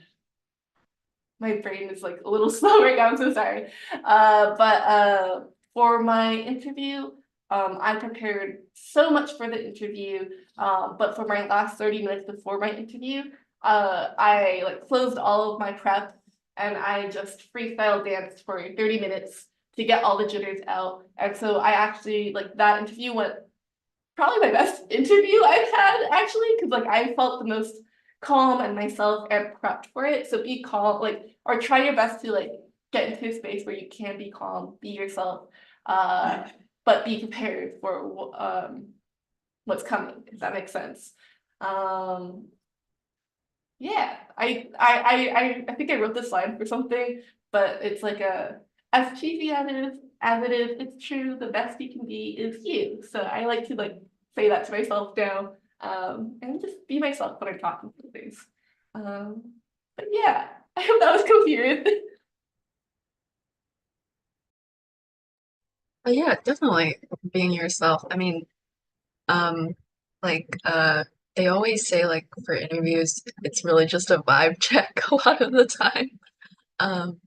my brain is like a little slow right now, I'm so sorry. But for my interview, I prepared so much for the interview. But for my last 30 minutes before my interview, I like closed all of my prep and I just freestyle danced for 30 minutes to get all the jitters out. And so I actually like that interview went probably my best interview I've had actually, because like I felt the most calm and myself and prepped for it. So be calm, like, or try your best to like get into a space where you can be calm, be yourself, but be prepared for what's coming, if that makes sense. Yeah, I think I wrote this line for something, but it's like as cheesy as it is, it's true, the best you can be is you. So I like to like say that to myself now, and just be myself when I'm talking to things. But yeah, I hope that was coherent. But yeah, definitely being yourself. I mean, um, like they always say like for interviews, it's really just a vibe check a lot of the time. Um,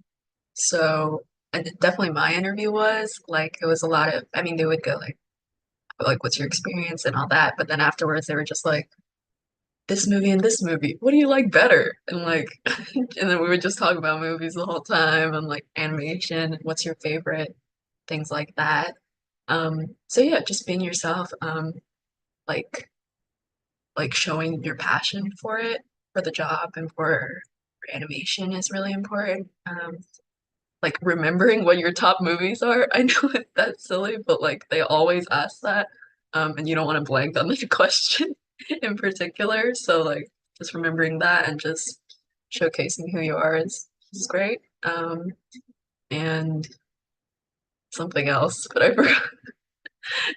so and definitely my interview was like it was a lot of I mean they would go like what's your experience and all that, but then afterwards they were just like this movie and this movie, what do you like better? And like and then we would just talk about movies the whole time and like animation and what's your favorite, things like that. So yeah, just being yourself, like showing your passion for it, for the job and for animation is really important. Like remembering what your top movies are. I know that's silly, but like they always ask that. And you don't want to blank on the question in particular. So like just remembering that and just showcasing who you are is great. And something else, but I forgot.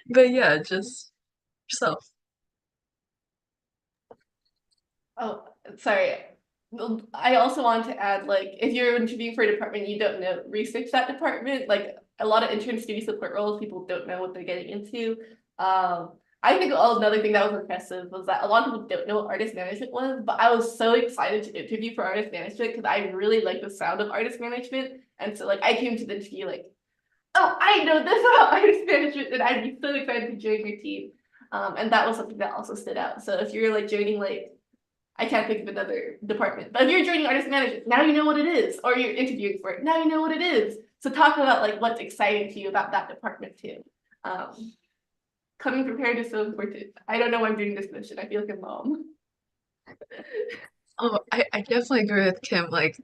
But yeah, just yourself. Oh, sorry. Well, I also wanted to add, like, if you're interviewing for a department you don't know, research that department. Like, a lot of intern studio support roles, people don't know what they're getting into. I think another thing that was impressive was that a lot of people don't know what artist management was, but I was so excited to interview for artist management because I really like the sound of artist management. And so, like, I came to the interview like, oh, I know this about artist management, and I'd be so excited to join your team. And that was something that also stood out. So if you're like joining like I can't think of another department, but if you're joining artist management, now you know what it is, or you're interviewing for it, now you know what it is. So talk about like what's exciting to you about that department too. Coming prepared is so important. I don't know why I'm doing this mission. I feel like a mom. Oh, I definitely agree with Kim. Like,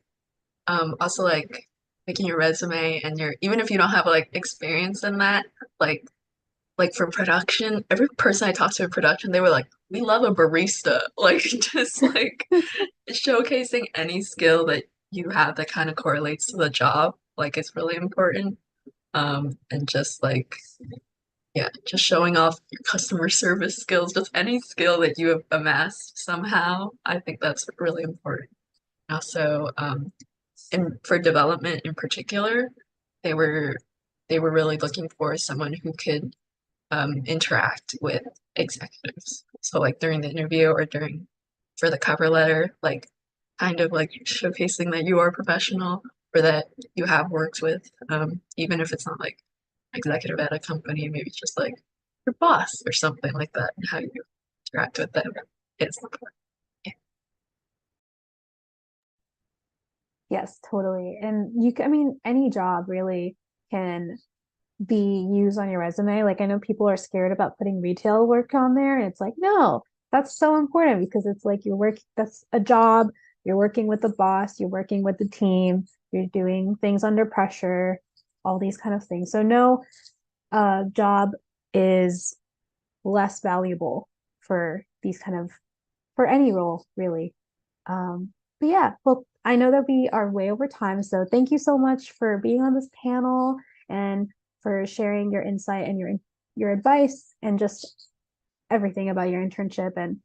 also like making your resume and your even if you don't have like experience in that, like for production, every person I talked to in production, they were like, "We love a barista." Like, just like showcasing any skill that you have that kind of correlates to the job, like it's really important. And just like yeah, just showing off your customer service skills, just any skill that you have amassed somehow. I think that's really important. Also, and for development in particular, they were they were really looking for someone who could interact with executives. So like during the interview or during for the cover letter, like kind of like showcasing that you are a professional or that you have worked with, even if it's not like executive at a company, maybe it's just like your boss or something like that, and how you interact with them is important. Yeah. Yes, totally. And I mean, any job really can be used on your resume. Like I know people are scared about putting retail work on there, and it's like, no, that's so important because it's like that's a job, you're working with the boss, you're working with the team, you're doing things under pressure, all these kind of things. So no job is less valuable for these kind of for any role, really. But yeah, well, I know that we are way over time, so thank you so much for being on this panel and for sharing your insight and your advice and just everything about your internship and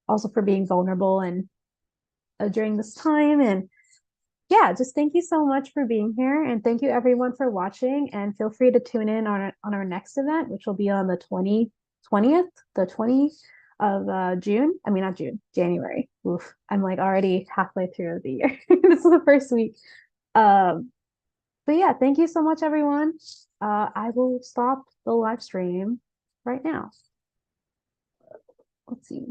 also for being vulnerable and during this time and yeah, just thank you so much for being here and thank you everyone for watching and feel free to tune in on our next event, which will be on the 20th, the 20th of June. I mean, not June, January. Oof, I'm like already halfway through the year. This is the first week. Um, but yeah, thank you so much, everyone. I will stop the live stream right now. Let's see.